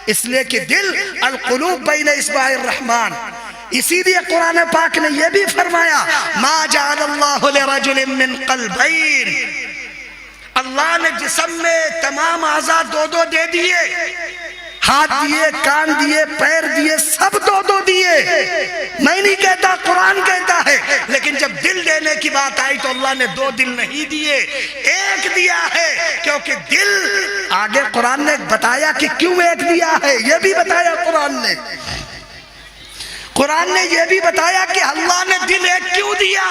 इसलिए कि दिल अल-कुलूब बैन इस्बाइर रहमान, इसीलिए कुरान पाक ने यह भी फरमाया मा जअलल्लाहु लिरजुलिन मिन क़ल्बैन, अल्लाह ने जिस्म में तमाम आज़ा दो दे दिए, हाथ दिए, कान दिए, पैर दिए, सब दो दिए। मैं नहीं कहता, कुरान कहता है, लेकिन जब दिल देने की बात आई तो अल्लाह ने 2 दिल नहीं दिए, एक दिया है। क्योंकि दिल, आगे कुरान ने बताया कि क्यों एक दिया है, यह भी बताया कुरान ने। कुरान ने यह भी बताया कि अल्लाह ने दिल एक क्यों दिया।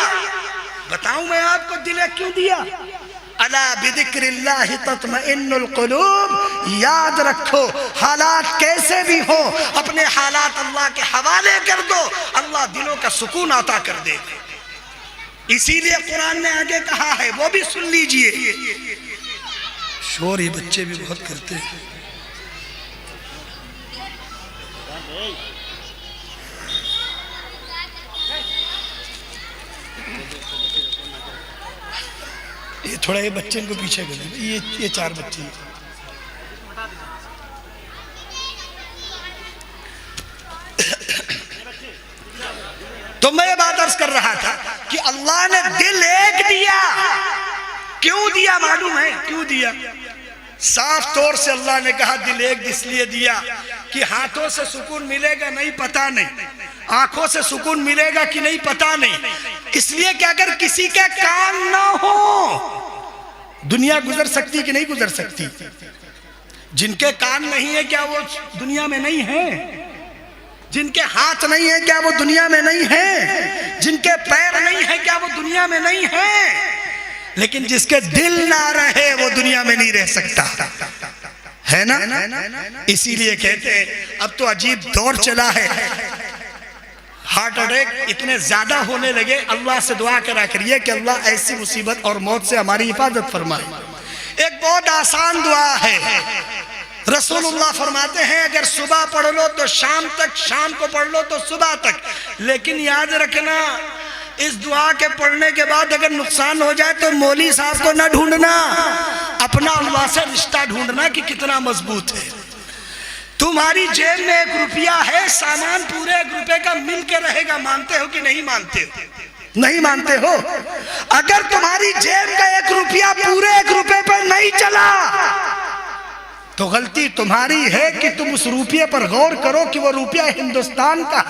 बताऊं मैं आपको दिल एक क्यों दिया? अला बिदिक्रिल्लाहि तत्मइन्नुल कुलूब, याद रखो हालात कैसे भी हो, अपने हालात अल्लाह के हवाले कर दो, अल्लाह दिलों का सुकून अता कर देगा। इसीलिए कुरान ने आगे कहा है, वो भी सुन लीजिए। शोर ये बच्चे भी बहुत करते हैं। ये थोड़ा ये बच्चे इनको पीछे कर दो, ये 4 बच्चे। तो मैं ये बात अर्ज कर रहा था कि अल्लाह ने दिल एक दिया। क्यों दिया मालूम है? क्यों दिया? साफ तौर से अल्लाह ने कहा दिल एक इसलिए दिया कि हाथों से सुकून मिलेगा नहीं पता नहीं, आंखों से सुकून मिलेगा कि नहीं पता नहीं। इसलिए कि अगर किसी के कान ना हो, दुनिया गुजर सकती कि नहीं गुजर सकती? जिनके कान नहीं है क्या वो दुनिया में नहीं है? जिनके हाथ नहीं है क्या वो दुनिया में नहीं है? जिनके पैर नहीं है क्या वो दुनिया में नहीं है? लेकिन जिसके दिल ना रहे वो दुनिया में नहीं रह सकता, है ना? इसीलिए कहते हैं अब तो अजीब दौर चला है, हार्ट अटैक इतने ज्यादा होने लगे। अल्लाह से दुआ करा करिए कि अल्लाह ऐसी मुसीबत और मौत से हमारी हिफाजत फरमाए। एक बहुत आसान दुआ है, रसूलुल्लाह फरमाते हैं अगर सुबह पढ़ लो तो शाम तक, शाम को पढ़ लो तो सुबह तक। लेकिन याद रखना, इस दुआ के पढ़ने के बाद अगर नुकसान हो जाए तो मौली साहब को ना ढूंढना, अपना अल्लाह से रिश्ता ढूंढना कि कितना मजबूत है। तुम्हारी जेब में 1 रुपया है, सामान पूरे 1 रुपए का मिल के रहेगा। मानते हो कि नहीं मानते हो? नहीं मानते हो? अगर तुम्हारी जेब का 1 रुपया पूरे 1 रुपए पर नहीं चला तो गलती तुम्हारी है कि तुम उस रुपये पर गौर करो कि वो रुपया हिंदुस्तान का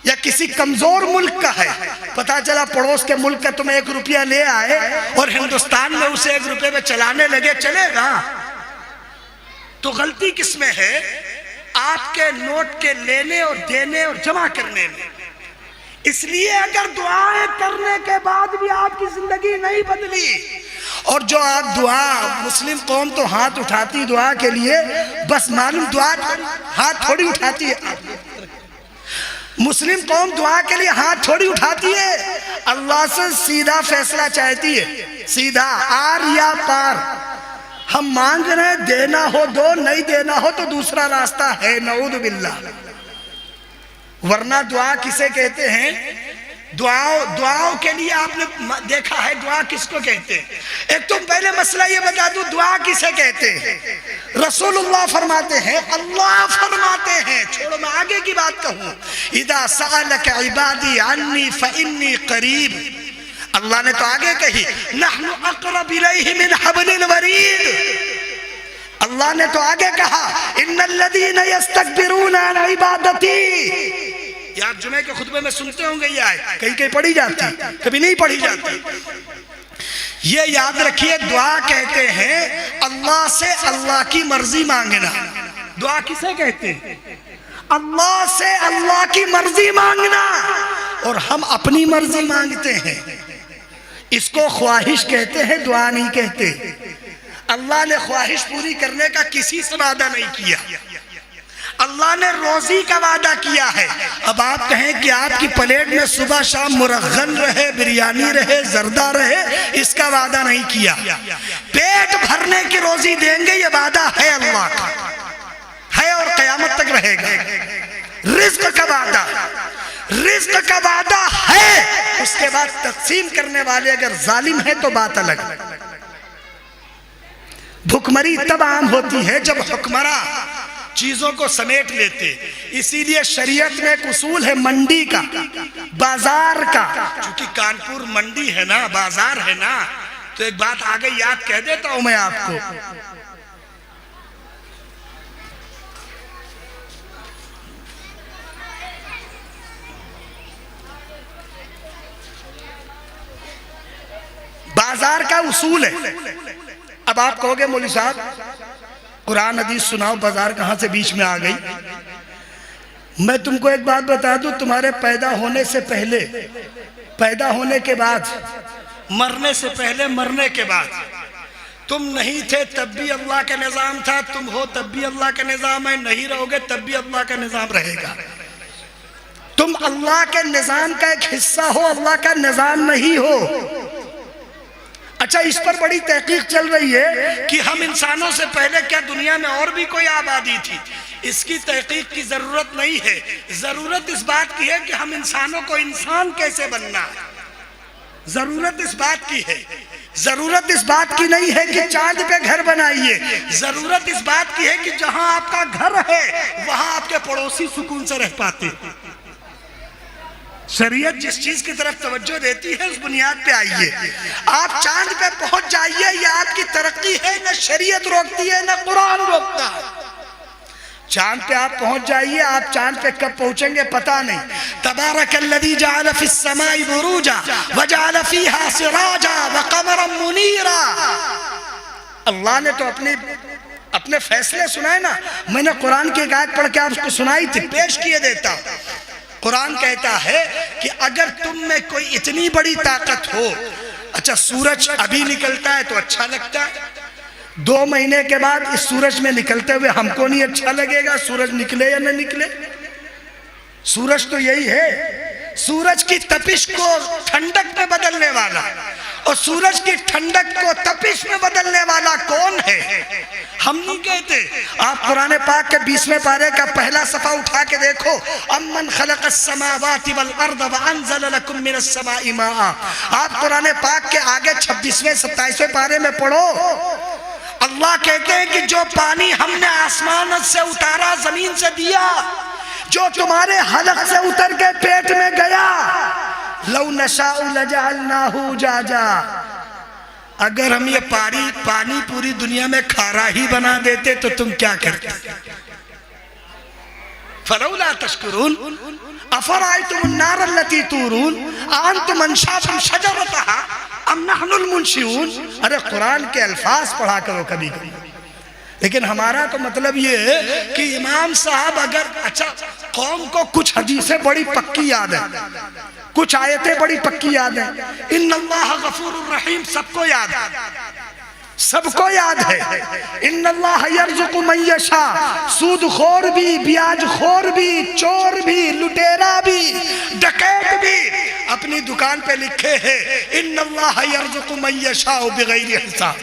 या किसी कमजोर मुल्क का है। पता चला पड़ोस के मुल्क का तुम 1 रुपया ले आए और हिंदुस्तान में उसे 1 रुपए में चलाने लगे, चलेगा? तो गलती किसमें है? आपके नोट के लेने और देने और जमा करने में। इसलिए अगर दुआएं करने के बाद भी आपकी जिंदगी नहीं बदली, और जो आप दुआ, मुस्लिम कौम तो हाथ उठाती दुआ के लिए, बस मालूम दुआ हाथ थोड़ी उठाती है। मुस्लिम कौम दुआ के लिए हाथ थोड़ी उठाती है, अल्लाह से सीधा फैसला चाहती है, सीधा आर या पार। हम मांग रहे हैं, देना हो दो, नहीं देना हो तो दूसरा रास्ता है, नऊज़ बिल्लाह। वरना दुआ किसे कहते हैं? दुआओं के लिए आपने देखा है दुआ किसको कहते हैं? एक तो पहले मसला ये बता दूं, दुआ किसे कहते हैं? रसूलुल्लाह फरमाते हैं, अल्लाह फरमाते हैं, छोड़ो मैं आगे की बात कहूं, इदा सअलक इबादी अन्नी फइन्नी करीब। अल्लाह ने तो आगे कही नहनु अक़रब इलैहि मिन हब्लिल वरीद। अल्लाह ने तो आगे कहा इन्नल्लज़ीना यस्तकबिरूना अन इबादती। ये आप जुमे के खुतबे में सुनते होंगे, ये आए कहीं कहीं पढ़ी जाती, कभी नहीं पढ़ी जाती। ये याद रखिए, दुआ कहते हैं अल्लाह से अल्लाह की मर्जी मांगना। दुआ किसे कहते हैं? अल्लाह से अल्लाह की मर्जी मांगना। और हम अपनी मर्जी मांगते हैं, इसको ख्वाहिश कहते हैं, दुआ नहीं कहते। अल्लाह ने ख्वाहिश पूरी करने का किसी से वादा नहीं किया, अल्लाह ने रोजी का वादा किया है। अब आप कहें कि आपकी प्लेट में सुबह शाम मुरगन रहे, बिरयानी रहे, जर्दा रहे, इसका वादा नहीं किया। पेट भरने की रोजी देंगे ये वादा है अल्लाह का, है और क़यामत तक रहेगा। रिज़्क़ का वादा, रिज़्क़ का वादा है, उसके बाद तक़सीम करने वाले अगर जालिम है तो बात अलग। भुखमरी तब आम होती है जब हुक्मरां चीजों को समेट लेते। इसीलिए शरीयत में एक उसूल है मंडी का, बाजार का। क्योंकि कानपुर मंडी है ना, बाजार है ना, तो एक बात आगे याद कह देता हूं मैं आपको। बाजार का उसूल है। अब आप कहोगे मौलवी साहब कुरान हदीस सुनाओ, बाजार कहां से बीच में आ गई? मैं तुमको एक बात बता दूं, तुम्हारे पैदा होने से पहले, पैदा होने के बाद, मरने से पहले, मरने के बाद, तुम नहीं थे तब भी अल्लाह का निजाम था, तुम हो तब भी अल्लाह का निजाम है, नहीं रहोगे तब भी अल्लाह का निजाम रहेगा। तुम अल्लाह के निजाम का एक हिस्सा हो, अल्लाह का निजाम नहीं हो। अच्छा, इस पर बड़ी तहकीक चल रही है कि हम इंसानों से पहले क्या दुनिया में और भी कोई आबादी थी। इसकी तहकीक की जरूरत नहीं है। जरूरत इस बात की है कि हम इंसानों को इंसान कैसे बनना है, जरूरत इस बात की है। जरूरत इस बात की नहीं है कि चांद पे घर बनाइए, जरूरत इस बात की है कि जहां आपका घर है वहां आपके पड़ोसी सुकून से रह पाते। शरीयत जिस चीज की तरफ तवज्जो देती है उस बुनियाद पे आइए। आप चांद पे पहुंच जाइए, ये आपकी तरक्की है, न शरीयत रोकती है न कुरान रोकता है। चांद पे आप पहुंच जाइए, आप चांद पे कब पहुंचेंगे पता नहीं। तबारकल्लज़ी जअल फिस समाई बुरूजा व जअल फीहा सिराजा व क़मरन मुनीरा। अल्लाह ने तो अपने फैसले सुनाए ना। मैंने कुरान की एक आयत पढ़ के आपको सुनाई थी, पेश किए देता। कुरान कहता है कि अगर तुम में कोई इतनी बड़ी ताकत हो, अच्छा सूरज अभी निकलता है तो अच्छा लगता है, 2 महीने के बाद इस सूरज में निकलते हुए हमको नहीं अच्छा लगेगा, सूरज निकले या न निकले। सूरज तो यही है, सूरज की तपिश को ठंडक में बदलने वाला, और सूरज की ठंडक को तपिश में बदलने वाला कौन है? हम नहीं कहते। आप कुरान पाक के 20वें पारे का पहला सफा उठा के देखो, अम्मन खलक़स समावाति वल अर्द व अंज़ल लकुम मिनस समाई माआ। आप कुरान पाक के आगे 26वें 27वें पारे में पढ़ो, अल्लाह कहते हैं कि जो पानी हमने आसमान से उतारा, जमीन से दिया, जो तुम्हारे हलक से उतर के पेट में गया, लौ नशाउ लजअलनाहु जाजा। अगर हम ये पानी पूरी दुनिया में खारा ही बना देते तो तुम क्या करते? फलौला तशकुरून अफराअयतुमुन नार अल्लती तूरून अअंतुम अंशअतुम शजरतहा अम नहनुल मुनशिऊन। अरे कुरान के अल्फाज पढ़ा करो कभी कभी। लेकिन हमारा तो मतलब ये है कि इमाम साहब अगर, अच्छा कौम को कुछ हदीसें बड़ी पक्की याद है, कुछ आयतें बड़ी पक्की याद है, इन्नल्लाह गफूरुर रहीम सबको याद है, सबको याद है। इन्नल्लाह यर्ज़ुक़ु मन यशा, सूदखोर भी, ब्याजखोर भी, चोर भी, लुटेरा भी, डकैत भी अपनी दुकान पे लिखे हैं इन्नल्लाह यर्ज़ुक़ु मन यशा बिगैरि हिसाब।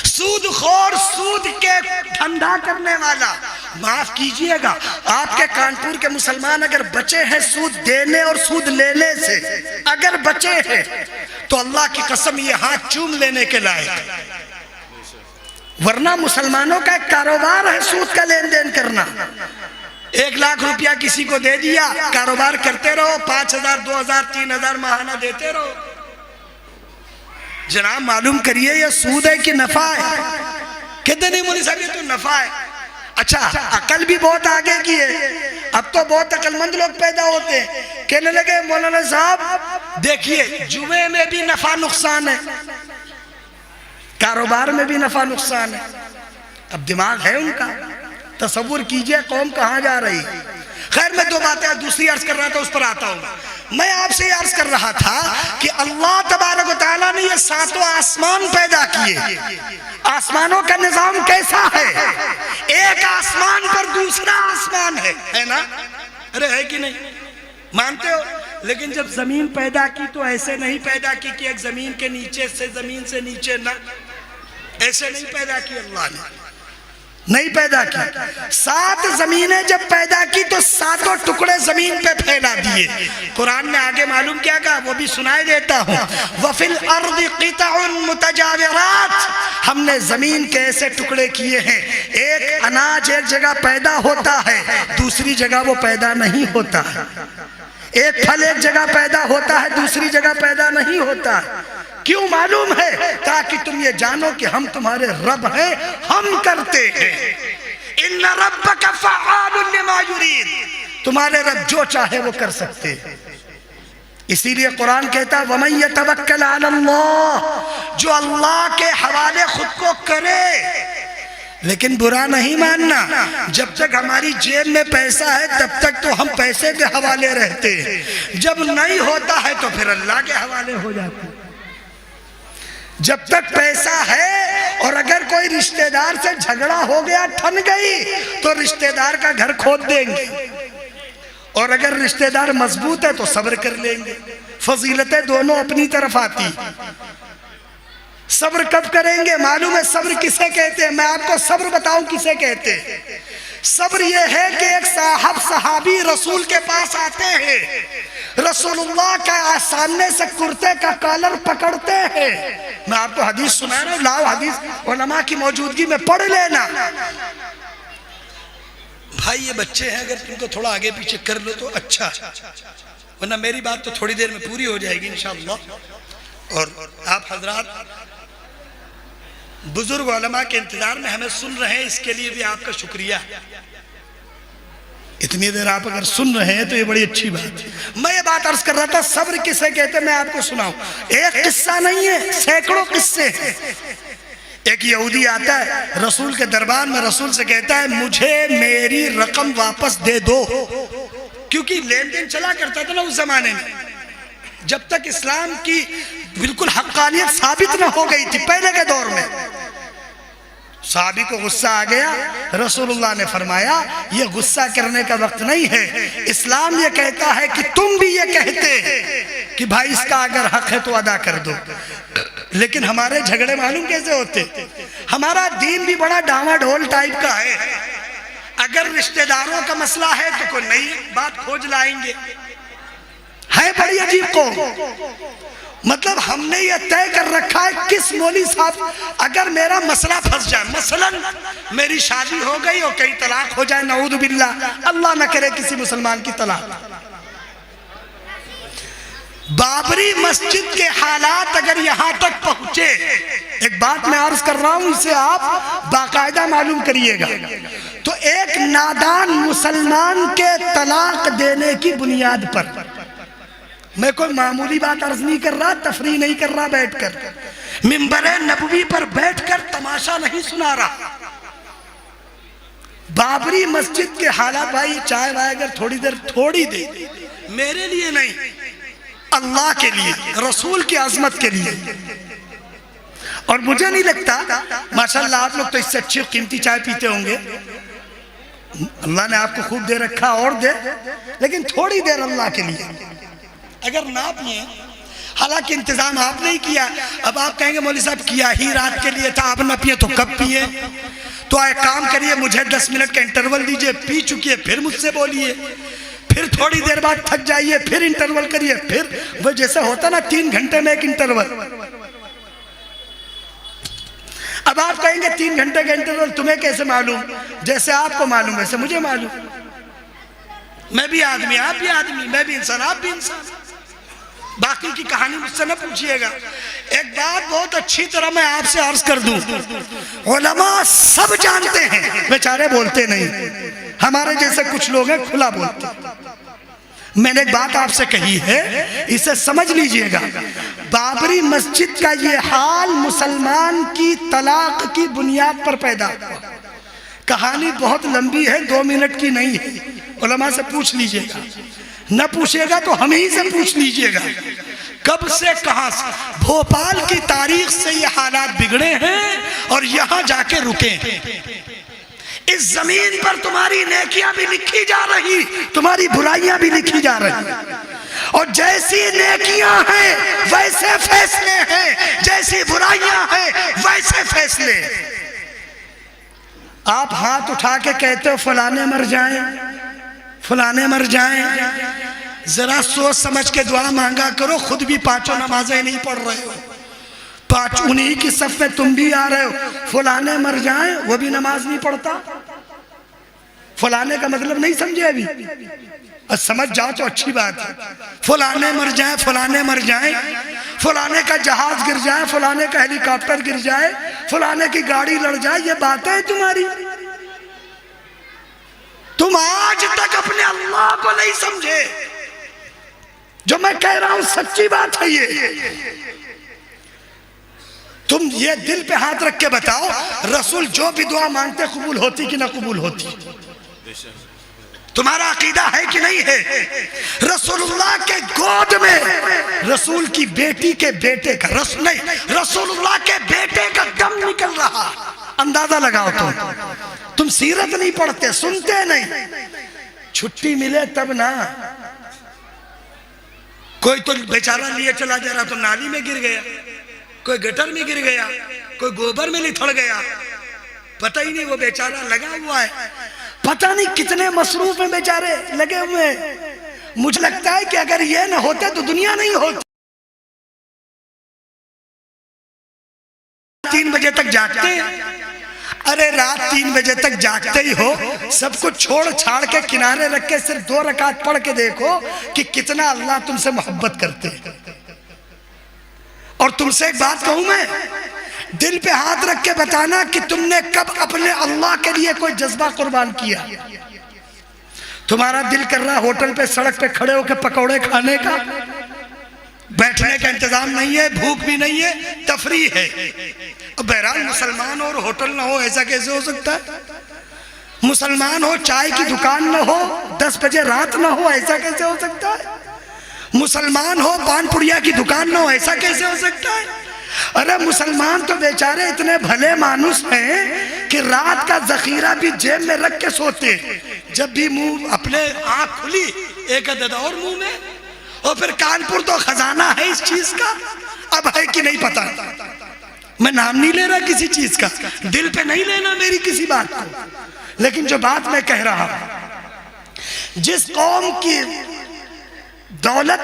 सूदखोर, सूद के धंधा करने वाला, माफ कीजिएगा, आपके कानपुर के मुसलमान अगर बचे हैं सूद देने और सूद लेने से, अगर बचे हैं तो अल्लाह की कसम ये हाथ चूम लेने के लायक। वरना मुसलमानों का एक कारोबार है सूद का लेन देन करना। 1 लाख रुपया किसी को दे दिया, कारोबार करते रहो, 5,000 2,000 3,000 महाना देते रहो। जनाब मालूम करिए ये सूद है कि नफा है? कहते नहीं मौलवी साहब ये तो नफा है। अच्छा अकल भी बहुत आगे की है, अब तो बहुत अकलमंद लोग पैदा होते हैं। कहने लगे मौलाना साहब देखिए जुए में भी नफा नुकसान है, कारोबार में भी नफा नुकसान है। अब दिमाग है उनका, तसव्वुर कीजिए कौम कहाँ जा रही। खैर मैं 2 बातें दूसरी अर्ज कर रहा था, उस पर आता हूँ। मैं आपसे अर्ज कर रहा था कि अल्लाह तबारक व तआला ने ये 7 आसमान पैदा किए। आसमानों का निजाम कैसा है? एक आसमान पर दूसरा आसमान है ना? अरे है कि नहीं? मानते हो? लेकिन जब जमीन पैदा की तो ऐसे नहीं पैदा की कि एक जमीन के नीचे से जमीन से नीचे ना, ऐसे नहीं पैदा की अल्लाह ने, नहीं पैदा की। 7 जमीनें जब पैदा की तो 7 टुकड़े जमीन पे फैला दिए। कुरान ने आगे मालूम क्या कहा, वो भी सुनाई देता हूँ। वफिल अर्दि क़ितउन मुतजाविरात, हमने जमीन के ऐसे टुकड़े किए हैं, एक अनाज एक जगह पैदा होता है, दूसरी जगह वो पैदा नहीं होता। एक फल एक जगह पैदा होता है, दूसरी जगह पैदा नहीं होता। क्यों मालूम है? ताकि तुम ये जानो कि हम तुम्हारे रब हैं, हम करते हैं। इन्ना रब्बका फ़अआलुन लिमा युरीद, तुम्हारे रब जो चाहे वो कर सकते हैं। इसीलिए कुरान कहता है वमन यतवक्कल अलल्लाह, जो अल्लाह के हवाले खुद को करे। लेकिन बुरा नहीं मानना, जब तक हमारी जेब में पैसा है तब तक तो हम पैसे के हवाले रहते हैं, जब नहीं होता है तो फिर अल्लाह के हवाले हो जाते हैं। जब तक पैसा है और अगर कोई रिश्तेदार से झगड़ा हो गया, ठन गई, तो रिश्तेदार का घर खोद देंगे, और अगर रिश्तेदार मजबूत है तो सब्र कर लेंगे। फजीलतें दोनों अपनी तरफ आती। सब्र कब करेंगे? मालूम है सब्र किसे कहते हैं? मैं आपको सब्र बताऊं किसे कहते हैं। सब्र यह है कि एक सहाबी रसूल के पास आते हैं, रसूलुल्लाह का सामने से कुर्ते का कॉलर पकड़ते हैं। मैं आपको हदीस सुना रहा हूं, लाओ हदीस उलमा की मौजूदगी में पढ़ लेना। भाई ये बच्चे हैं, अगर तुमको थोड़ा आगे पीछे कर लो तो अच्छा, वरना मेरी बात तो थोड़ी देर में पूरी हो जाएगी इंशाअल्लाह। और आप हजरात बुजुर्ग उलमा के इंतजार में हमें सुन रहे हैं, इसके लिए भी आपका शुक्रिया। इतनी देर आप अगर सुन रहे हैं तो ये बड़ी अच्छी बात है। मैं ये बात अर्ज कर रहा था सब्र किसे कहते हैं, मैं आपको सुनाऊं। एक किस्सा नहीं है, सैकड़ों किस्से हैं। एक यहूदी आता है रसूल के दरबार में, रसूल से कहता है मुझे मेरी रकम वापस दे दो, क्योंकि लेन देन चला करता था ना उस जमाने में, जब तक इस्लाम की बिल्कुल हक्कानियत साबित न हो गई थी पहले के दौर में। साहबी को गुस्सा आ गया, रसूलुल्लाह ने फरमाया ये गुस्सा करने का वक्त नहीं है, इस्लाम ये कहता है कि तुम भी ये कहते कि भाई इसका अगर हक है तो अदा कर दो। लेकिन हमारे झगड़े मालूम कैसे होते, हमारा दीन भी बड़ा डावाडोल टाइप का है। अगर रिश्तेदारों का मसला है तो कोई नई बात खोज लाएंगे, है बड़ी अजीब को। मतलब हमने ये तय कर रखा है किस मौली साहब अगर मेरा मसला फंस जाए, मसलन मेरी शादी हो गई और कई तलाक हो जाए, नऊज़ु बिल्लाह, अल्लाह न करे किसी मुसलमान की तलाक। बाबरी मस्जिद के हालात अगर यहां तक पहुंचे, एक बात मैं अर्ज कर रहा हूं, इसे आप बाकायदा मालूम करिएगा। तो एक नादान मुसलमान के तलाक देने की बुनियाद पर, मैं कोई मामूली बात अर्ज नहीं कर रहा, तफरीह नहीं कर रहा, बैठकर मिंबरे नबवी पर बैठकर तमाशा नहीं सुना रहा। बाबरी मस्जिद के हालात, भाई चाय वाय अगर थोड़ी देर थोड़ी दे, मेरे लिए नहीं, अल्लाह के लिए, रसूल की अजमत के लिए। और मुझे नहीं लगता, माशाल्लाह आप लोग तो इससे अच्छी कीमती चाय पीते होंगे, अल्लाह ने आपको खूब दे रखा और दे, लेकिन थोड़ी देर अल्लाह के लिए अगर ना पिए, हालांकि इंतजाम आप नहीं किया। अब आप कहेंगे मौलवी साहब किया ही रात के लिए था, आप ना पिए तो कब पिए? तो एक काम करिए, मुझे 10 मिनट का इंटरवल दीजिए, पी चुकी है फिर मुझसे बोलिए, फिर थोड़ी देर बाद थक जाइए, फिर इंटरवल करिए, फिर वो जैसे होता ना 3 घंटे में एक इंटरवल। अब आप कहेंगे 3 घंटे का इंटरवल तुम्हें कैसे मालूम? जैसे आपको मालूम वैसे मुझे मालूम। मैं भी आदमी, आप भी आदमी, मैं भी इंसान, आप भी इंसान। बाकी की कहानी मुझसे न पूछिएगा। एक बात बहुत अच्छी तरह मैं आपसे अर्ज कर दूं, उलमा सब जानते हैं, बेचारे बोलते नहीं, हमारे जैसे कुछ लोग हैं खुला बोलते। मैंने एक बात आपसे कही है, इसे समझ लीजिएगा। बाबरी मस्जिद का ये हाल मुसलमान की तलाक की बुनियाद पर पैदा हुआ। कहानी बहुत लंबी है, 2 मिनट की नहीं है, उलमा से पूछ लीजिएगा, न पूछेगा तो हम ही से पूछ लीजिएगा कब से कहां से। भोपाल की तारीख से ये हालात बिगड़े हैं और यहां जाके रुके हैं। इस जमीन पर तुम्हारी नेकियां भी लिखी जा रही, तुम्हारी बुराइयां भी लिखी जा रही, और जैसी नेकियां हैं वैसे फैसले हैं, जैसी बुराइयां हैं वैसे फैसले। आप हाथ उठा के कहते हो फलाने मर जाएं, फलाने मर जाएं, जरा सोच समझ के दुआ मांगा करो। खुद भी पांचों नमाजें नहीं पढ़ रहे हो, पांच उन्हीं की सफ में तुम भी आ रहे हो। फलाने मर जाएं, वो भी नमाज नहीं पढ़ता। फलाने का मतलब नहीं समझे अभी, और समझ जाओ तो अच्छी बात है। फलाने मर जाए, फलाने मर जाए, फलाने का जहाज गिर जाए, फलाने का हेलीकॉप्टर गिर जाए, फलाने की गाड़ी लड़ जाए, ये बात है तुम्हारी। तुम आज तक अपने अल्लाह को नहीं समझे। जो मैं कह रहा हूं सच्ची बात है ये। तुम ये दिल पे हाथ रख के बताओ, रसूल जो भी दुआ मांगते कबूल होती कि ना कबूल होती? तुम्हारा अकीदा है कि नहीं है? रसूलुल्लाह के गोद में रसूल की बेटी के बेटे का रसूलुल्लाह के बेटे का दम निकल रहा। अंदाजा लगाओ तुम सीरत नहीं पढ़ते, सुनते नहीं, छुट्टी मिले तब ना। कोई तो बेचारा लिए चला जा रहा तो नाली में गिर गया, कोई गटर में गिर गया, कोई गोबर में लिथड़ गया, पता ही नहीं वो बेचारा लगा हुआ है। पता नहीं कितने मसरूफ में बेचारे लगे हुए हैं। मुझे लगता है कि अगर ये ना होते तो दुनिया नहीं होती। 3 बजे तक जागते, अरे रात 3 बजे तक जागते ही हो, सब कुछ छोड़ छाड़ के किनारे रख के सिर्फ 2 रकात पढ़ के देखो कि कितना अल्लाह तुमसे मोहब्बत करते हैं। और तुमसे एक बात कहूं मैं, दिल पे हाथ रख के बताना कि तुमने कब अपने अल्लाह के लिए कोई जज्बा कुर्बान किया। तुम्हारा दिल कर रहा होटल पे सड़क पे खड़े होकर पकौड़े खाने का, बैठने का इंतजाम नहीं है, भूख भी नहीं है, तफरी है। बहरहाल मुसलमान हो और होटल ना हो, ऐसा कैसे हो सकता है? मुसलमान हो चाय की दुकान ना हो, 10 बजे रात ना हो, ऐसा कैसे हो सकता है? मुसलमान हो पान पुड़िया की दुकान ना हो, ऐसा कैसे हो सकता है? अरे मुसलमान तो बेचारे इतने भले मानुस हैं कि रात का जखीरा भी जेब में रख के सोते। जब भी मुंह अपने आंख खुली एक अदद और मुंह में, और फिर कानपुर तो खजाना है इस चीज का। अब है कि नहीं पता, मैं नाम नहीं ले रहा किसी चीज का, दिल पे नहीं लेना मेरी किसी बात को। लेकिन जो बात मैं कह रहा हूं, जिस कौम की दौलत,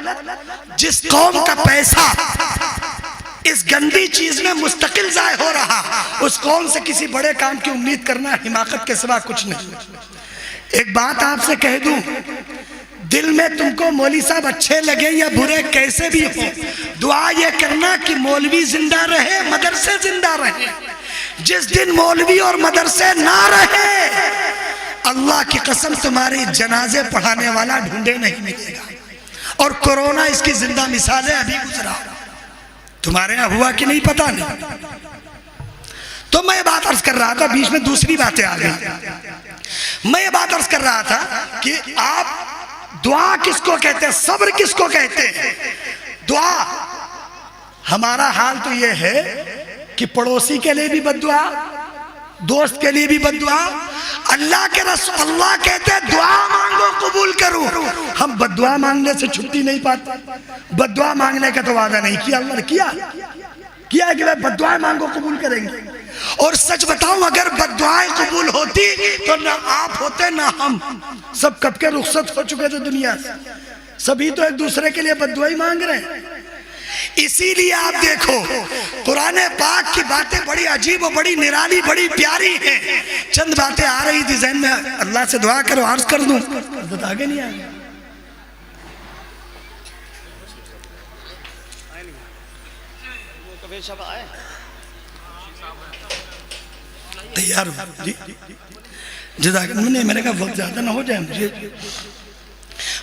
जिस कौम का पैसा इस गंदी चीज में मुस्तकिल जाय हो रहा, उस कौम से किसी बड़े काम की उम्मीद करना हिमाकत के सिवा कुछ नहीं। एक बात आपसे कह दूं, दिल में तुमको मौलवी साहब अच्छे लगे या बुरे कैसे भी हो, दुआ ये करना कि मौलवी जिंदा रहे, मदरसे जिंदा रहे। जिस दिन मौलवी और मदरसे ना रहे, अल्लाह की कसम तुम्हारे जनाजे पढ़ाने वाला ढूंढे नहीं मिलेगा। और कोरोना इसकी जिंदा मिसाल है, अभी गुजरा, तुम्हारे यहां हुआ कि नहीं पता नहीं। तो मैं ये बात अर्ज कर रहा था, बीच में दूसरी बातें आ गई। मैं ये बात अर्ज कर रहा था कि आप दुआ किसको कहते हैं, सब्र किसको कहते हैं? दुआ, हमारा हाल तो ये है कि पड़ोसी के लिए भी बद्दुआ, दोस्त के लिए भी बद्दुआ। अल्लाह के रसूल अल्लाह कहते हैं दुआ मांगो कबूल करूं। हम बद्दुआ मांगने से छुट्टी नहीं पाते। बद्दुआ मांगने का तो वादा नहीं किया, अल्लाह ने किया कि भाई बद्दुआ मांगो कबूल करेंगे। और सच बताऊं, अगर बद्दुआएं कबूल होती तो ना आप होते ना हम, सब कब के रुखसत हो चुके थे दुनिया से। सभी तो एक दूसरे के लिए बद्दुआ ही मांग रहे हैं। इसीलिए आप देखो कुरान पाक की बातें बड़ी अजीब और बड़ी निराली, बड़ी प्यारी हैं। चंद बातें आ रही थी ज़हन में, अल्लाह से दुआ करो अर्ज कर दूं, आगे नहीं आएगा। तैयार हो जी? नहीं, मैंने कहा वक्त ज्यादा ना हो जाए मुझे।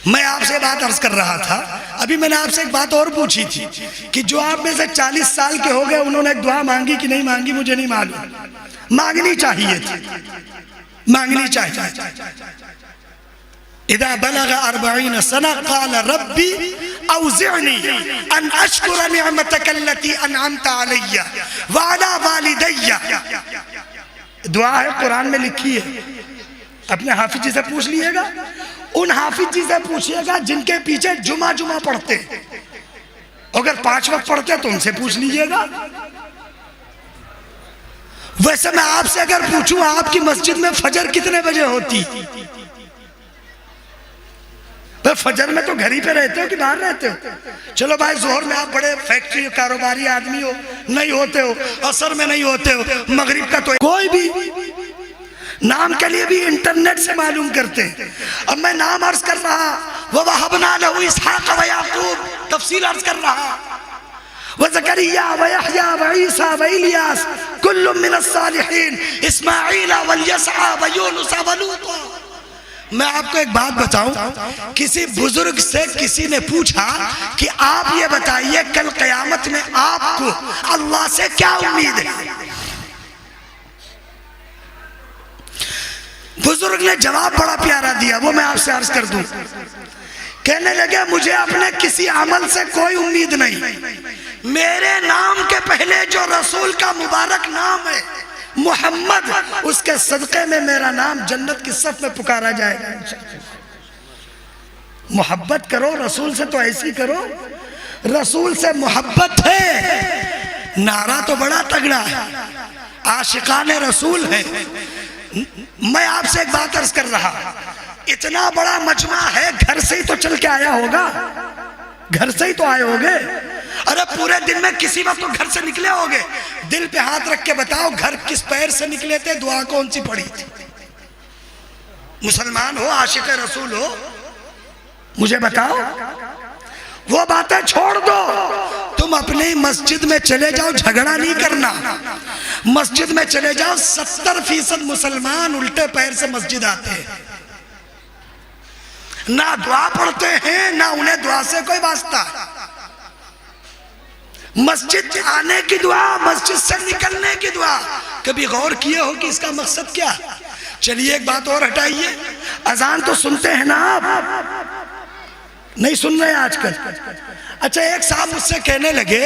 मैं आपसे बात अर्ज कर रहा था, अभी मैंने आपसे एक बात और पूछी थी कि जो आप में से 40 साल के हो गए, उन्होंने एक दुआ मांगी कि नहीं मांगी मुझे नहीं मालूम। मांगनी चाहिए थी, मांगनी चाहिए। इदा बलग 40 सना क़ाल रब्बी औज़िअनी अन अश्कुर निअमतक अल्लती अनअमत अलैया व अला वालिदैया। दुआ है, कुरान में लिखी है, अपने हाफिज जी से पूछ लीजिएगा। उन हाफिज जी से पूछिएगा जिनके पीछे जुमा जुमा पढ़ते हैं। अगर 5 वक्त पढ़ते तो उनसे पूछ लीजिएगा। वैसे मैं आपसे अगर पूछूं आपकी मस्जिद में फजर कितने बजे होती? तो फजर में तो घर ही पे रहते हो कि बाहर रहते हो? चलो भाई जोहर में आप बड़े फैक्ट्री कारोबारी आदमी हो, नहीं होते हो, असर में नहीं होते हो, मगरिब का तो कोई भी नाम के लिए भी इंटरनेट से मालूम करते हैं। अब मैं नाम अर्ज कर रहा, वो वहबना लहू इसहाक व याकूब, तफसील अर्ज कर रहा, व ज़करिया व यहया व ईसा व इलियास कुल्लुम मिनस सालिहीन, इस्माईल व यसअ व यूनुस व लूत। मैं आपको एक बात बताऊं, किसी बुजुर्ग से किसी ने पूछा कि आप ये बताइए कल कयामत में आपको अल्लाह से क्या उम्मीद है? बुजुर्ग ने जवाब बड़ा प्यारा दिया, वो मैं आपसे अर्ज कर दूं। कहने लगे मुझे अपने किसी अमल से कोई उम्मीद नहीं, मेरे नाम के पहले जो रसूल का मुबारक नाम है मोहम्मद, उसके सदक़े में मेरा नाम जन्नत की सफ में पुकारा जाएगा। मोहब्बत करो रसूल से, तो ऐसी करो रसूल से मोहब्बत है। नारा तो बड़ा तगड़ा है, आशिकाने रसूल है। मैं आपसे एक बात अर्ज कर रहा, इतना बड़ा मजमा है, घर से ही तो चल के आया होगा, घर से ही तो आए होगे। अरे पूरे दिन में किसी वक्त तो घर से निकले होगे, दिल पे हाथ रख के बताओ घर किस पैर से निकले थे, दुआ कौन सी पड़ी थी? मुसलमान हो, आशिक रसूल हो, मुझे बताओ। वो बातें छोड़ दो, तुम अपनी मस्जिद में चले जाओ, झगड़ा नहीं करना। मस्जिद में चले जाओ, 70% मुसलमान उल्टे पैर से मस्जिद आते हैं, ना दुआ पढ़ते हैं, ना उन्हें दुआ से कोई वास्ता। मस्जिद आने की दुआ, मस्जिद से निकलने की दुआ, कभी गौर किए हो कि इसका मकसद क्या? चलिए एक बात और हटाइए, अजान तो सुनते हैं ना आप? नहीं सुन रहे आजकल? अच्छा, एक साहब मुझसे कहने लगे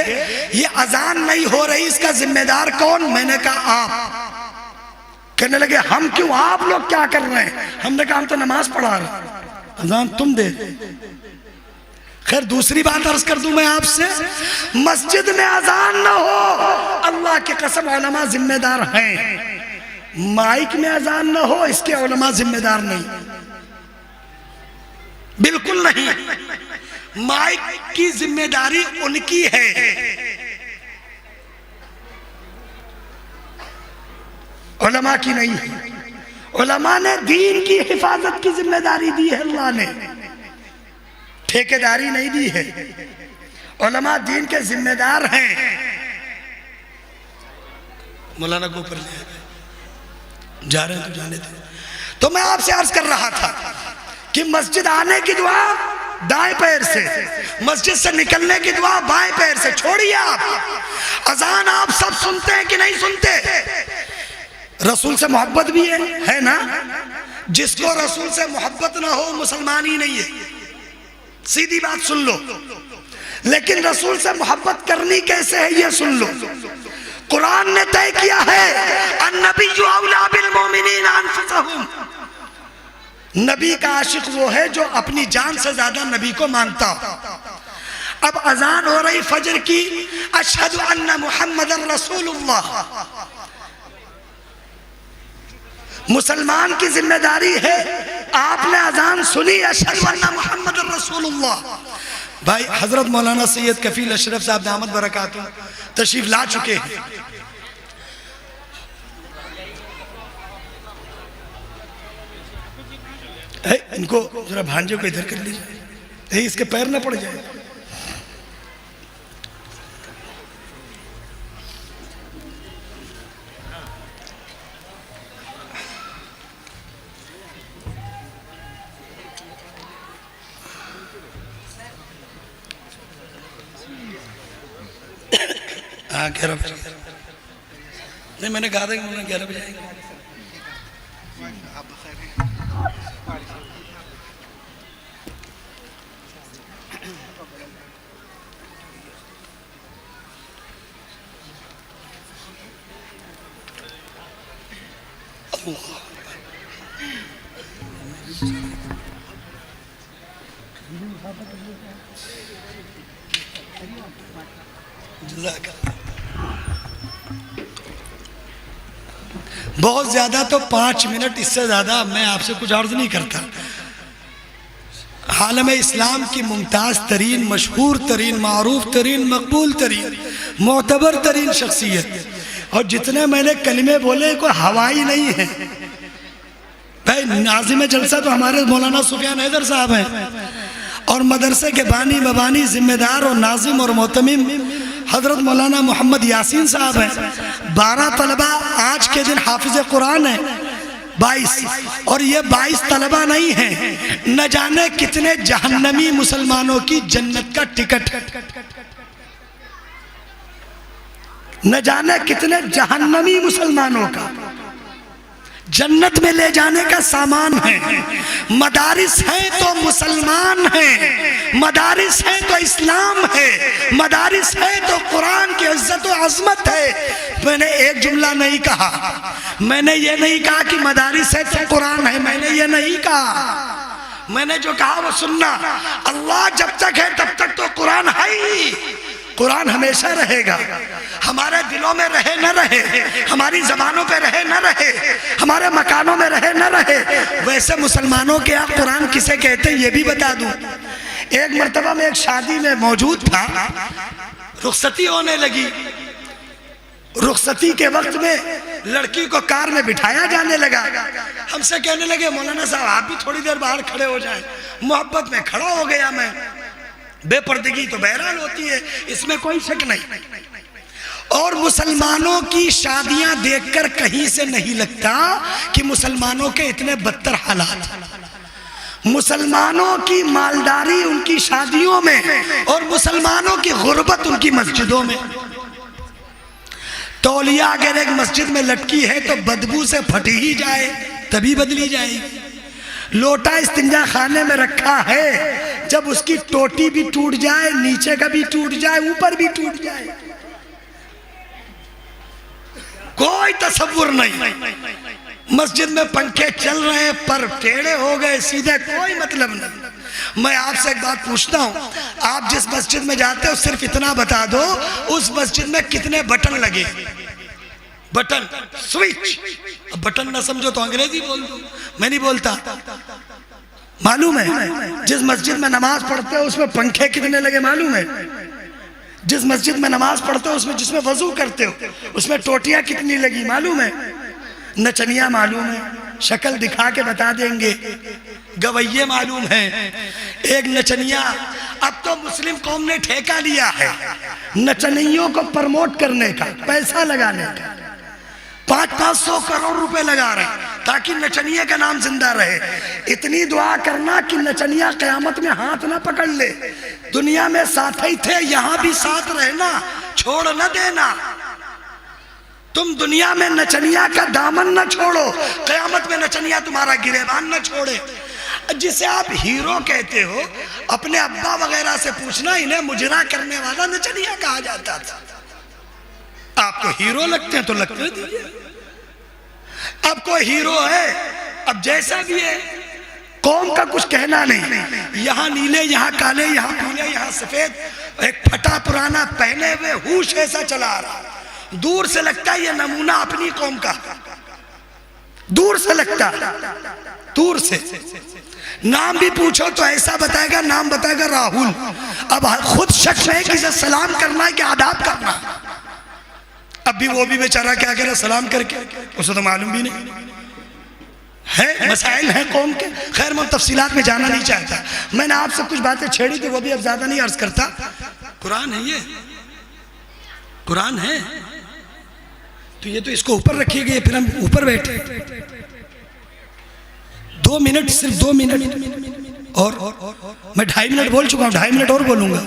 ये अजान नहीं हो रही, इसका जिम्मेदार कौन? मैंने कहा आप। कहने लगे हम क्यों, आप लोग क्या कर रहे हैं? हमने कहा हम तो नमाज पढ़ा रहे हैं, अजान तुम दे। खैर दूसरी बात अर्ज कर दूं मैं आपसे, मस्जिद में अजान ना हो, अल्लाह की कसम उलमा जिम्मेदार हैं। माइक में अजान ना हो, इसके उलमा जिम्मेदार नहीं, बिल्कुल नहीं। माइक की जिम्मेदारी उनकी है, उलमा की नहीं है। उलमा ने दीन की हिफाजत की जिम्मेदारी दी है, अल्लाह ने ठेकेदारी नहीं दी है। उलमा दीन के जिम्मेदार हैं। मौलाना को ऊपर ले जा रहे हैं तो जाने दे। तो मैं आपसे अर्ज कर रहा था कि मस्जिद आने की दुआ दाएं पैर से, मस्जिद से निकलने की दुआ बाएं पैर से। छोड़िए आप अजान, आप सब सुनते हैं कि नहीं सुनते? रसूल से मोहब्बत भी है ना? जिसको रसूल से मोहब्बत ना हो मुसलमान ही नहीं है, सीधी बात सुन लो। लेकिन रसूल से मोहब्बत करनी कैसे है ये सुन लो। कुरान ने तय किया है अन्नबिय्यु औला बिल मोमिनीन अनफुसहुम, नबी का आशिक वो है जो अपनी जान से ज्यादा नबी को मानता हो। अब अजान हो रही फजर की, अशहदु अन्ना मुहम्मदन रसूलुल्लाह। मुसलमान की जिम्मेदारी है, आपने अजान सुनी, अशहदु अन्ना मुहम्मदन रसूलुल्लाह। भाई हजरत मौलाना सैयद कफील अशरफ साहब दामत बरकातुहू तशरीफ ला चुके हैं। इनको जरा भांजे को इधर कर लीजिए, इसके पैर ना पड़ जाए। हाँ 11 बजे नहीं, मैंने कहा था कि उन्होंने 11 बजे आएंगे। बहुत ज्यादा तो 5 मिनट, इससे ज्यादा मैं आपसे कुछ अर्ज नहीं करता। आलम इस्लाम की मुमताज तरीन, मशहूर तरीन, मारूफ तरीन, मकबूल तरीन, मोतबर तरीन शख्सियत, और जितने मैंने कलिमे बोले कोई हवाई नहीं है भाई। नाज़िम जलसा तो हमारे मौलाना सुफियान हैदर साहब हैं, और मदरसे के बानी बबानी जिम्मेदार और नाजिम और मोहतमिम हजरत मौलाना मोहम्मद यासीन साहब हैं। 12 तलबा आज के दिन हाफिज कुरान है, 22, और ये 22 तलबा नहीं है, न जाने कितने जहन्नमी मुसलमानों की जन्नत का टिकट, न जाने कितने जहन्नमी मुसलमानों का जन्नत में ले जाने का सामान है। मदारिस है तो मुसलमान है, मदारिस है तो इस्लाम है, मदारिस है तो कुरान की इज्जत और अजमत है। मैंने एक जुमला नहीं कहा, मैंने ये नहीं कहा कि मदारिस है तो कुरान है, मैंने ये नहीं कहा। मैंने जो कहा वो सुनना, अल्लाह जब तक है तब तक तो कुरान है ही, कुरान हमेशा रहेगा। हमारे दिलों में रहे न रहे, हमारी जबानों पे रहे न रहे, हमारे मकानों में रहे न रहे, वैसे मुसलमानों के यहाँ कुरान किसे कहते हैं ये भी बता दूं। एक मर्तबा में एक शादी में मौजूद था, रुखसती होने लगी। रुखसती के वक्त में लड़की को कार में बिठाया जाने लगा। हमसे कहने लगे मौलाना साहब आप भी थोड़ी देर बाहर खड़े हो जाएं। मोहब्बत में खड़ा हो गया मैं। बेपर्दगी तो बहरहाल होती है, इसमें कोई शक नहीं। और मुसलमानों की शादियां देखकर कहीं से नहीं लगता कि मुसलमानों के इतने बदतर हालात। मुसलमानों की मालदारी उनकी शादियों में, और मुसलमानों की गुर्बत उनकी मस्जिदों में। तौलिया अगर एक मस्जिद में लटकी है तो बदबू से फटी ही जाए तभी बदली जाएगी। लोटा इस्तिंजा खाने में रखा है, जब उसकी टोटी भी टूट जाए, नीचे का भी टूट जाए, ऊपर भी टूट जाए, कोई तसव्वुर नहीं। मस्जिद में पंखे चल रहे हैं पर टेढ़े हो गए सीधे, कोई मतलब नहीं। मैं आपसे एक बात पूछता हूं, आप जिस मस्जिद में जाते हो सिर्फ इतना बता दो उस मस्जिद में कितने बटन लगे? Button, switch. अब बटन ना समझो तो अंग्रेजी बोल दो, मैं नहीं बोलता। मालूम है जिस मस्जिद में नमाज पढ़ते हो उसमें पंखे कितने लगे मालूम है? जिस मस्जिद में नमाज पढ़ते हो उसमें, जिसमें वजू करते हो उसमें टोटियां कितनी लगी मालूम है? नचनिया मालूम है, शक्ल दिखा के बता देंगे। गवैये मालूम है, एक नचनिया। अब तो मुस्लिम कौम ने ठेका लिया है नचनियों को प्रमोट करने का, पैसा लगाने का। 500 करोड़ रुपए लगा रहे हैं ताकि नचनिया का नाम जिंदा रहे। इतनी दुआ करना कि नचनिया क़यामत में हाथ ना पकड़ ले। दुनिया में साथ ही थे, यहां भी साथ रहना, छोड़ न देना। तुम दुनिया में नचनिया का दामन न छोड़ो, क़यामत में नचनिया तुम्हारा गिरेबान न छोड़े। जिसे आप हीरो कहते हो, अपने अब्बा वगैरह से पूछना, इन्हें मुजरा करने वाला नचनिया कहा जाता था। आपको हीरो लगते हैं तो लगते दीजिए। अब कोई हीरो है, अब जैसा भी है, कौम का कुछ कहना नहीं। यहाँ नीले, यहाँ काले, यहाँ पीले, यहाँ सफेद, एक फटा पुराना पहने हुए होश ऐसा चला रहा। दूर से लगता है ये नमूना अपनी कौम का, दूर से लगता, दूर से। नाम भी पूछो तो ऐसा बताएगा, नाम बताएगा राहुल। अब खुद शख्स है कि सलाम करना है कि आदाब करना। अब भी वो भी बेचारा क्या करे सलाम करके, उसे तो मालूम भी नहीं है। मसाइल हैं कौम के। खैर मैं तफसीलात में जाना नहीं चाहता। मैंने आपसे कुछ बातें छेड़ी थी, वो भी अब ज्यादा नहीं अर्ज करता। कुरान है, ये कुरान है तो ये तो इसको ऊपर रखिएगा, फिर हम ऊपर बैठे। 2 मिनट, सिर्फ 2 मिनट और मैं 2.5 मिनट बोल चुका हूँ, 2.5 मिनट और बोलूंगा।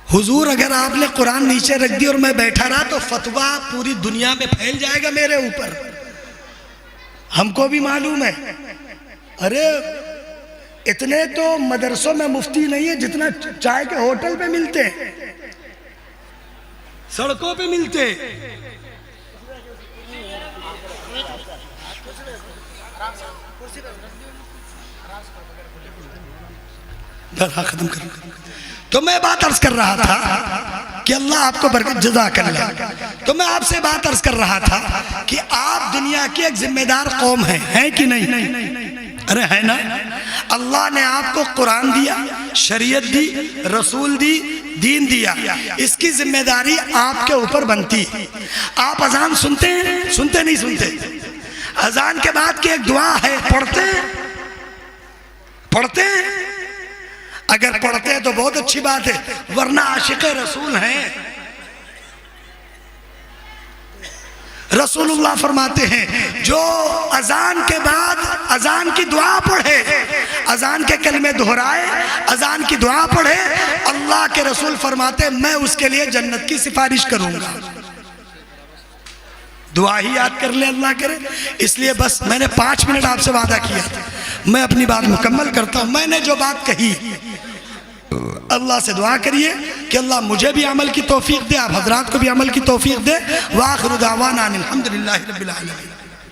हुजूर अगर आपने कुरान नीचे रख दी और मैं बैठा रहा तो फतवा पूरी दुनिया में फैल जाएगा मेरे ऊपर, हमको भी मालूम है। अरे इतने तो मदरसों में मुफ्ती नहीं है जितना चाय के होटल पे मिलते हैं, सड़कों पे मिलते हैं। खत्म कर। तो मैं बात अर्ज कर रहा था कि अल्लाह आपको बरकत जज़ाकल्लाह। तो मैं आपसे बात अर्ज कर रहा था कि आप दुनिया की एक जिम्मेदार कौम हैं कि नहीं? अरे है ना। अल्लाह ने आपको कुरान दिया, शरीयत दी, रसूल दी, दीन दिया, इसकी जिम्मेदारी आपके ऊपर बनती है। आप अजान सुनते हैं? सुनते नहीं सुनते? अजान के बाद की एक दुआ है, पढ़ते हैं? अगर पढ़ते हैं तो बहुत अच्छी बात है, वरना आशिक़ रसूल हैं। रसूलुल्लाह फरमाते हैं जो अजान के बाद अजान की दुआ पढ़े, अजान के कलमे दोहराए, अजान की दुआ पढ़े, अल्लाह के रसूल फरमाते मैं उसके लिए जन्नत की सिफारिश करूंगा। दुआ ही याद कर ले, अल्लाह करे। इसलिए बस मैंने 5 मिनट आपसे वादा किया, मैं अपनी बात मुकम्मल करता हूं। मैंने जो बात कही, अल्लाह से दुआ करिए कि अल्लाह मुझे भी अमल की तौफीक दे, आप हजरात को भी अमल की तौफीक दे। वाखिरु दावाना अनिल हम्दुलिल्लाहि रब्बिल आलमीन।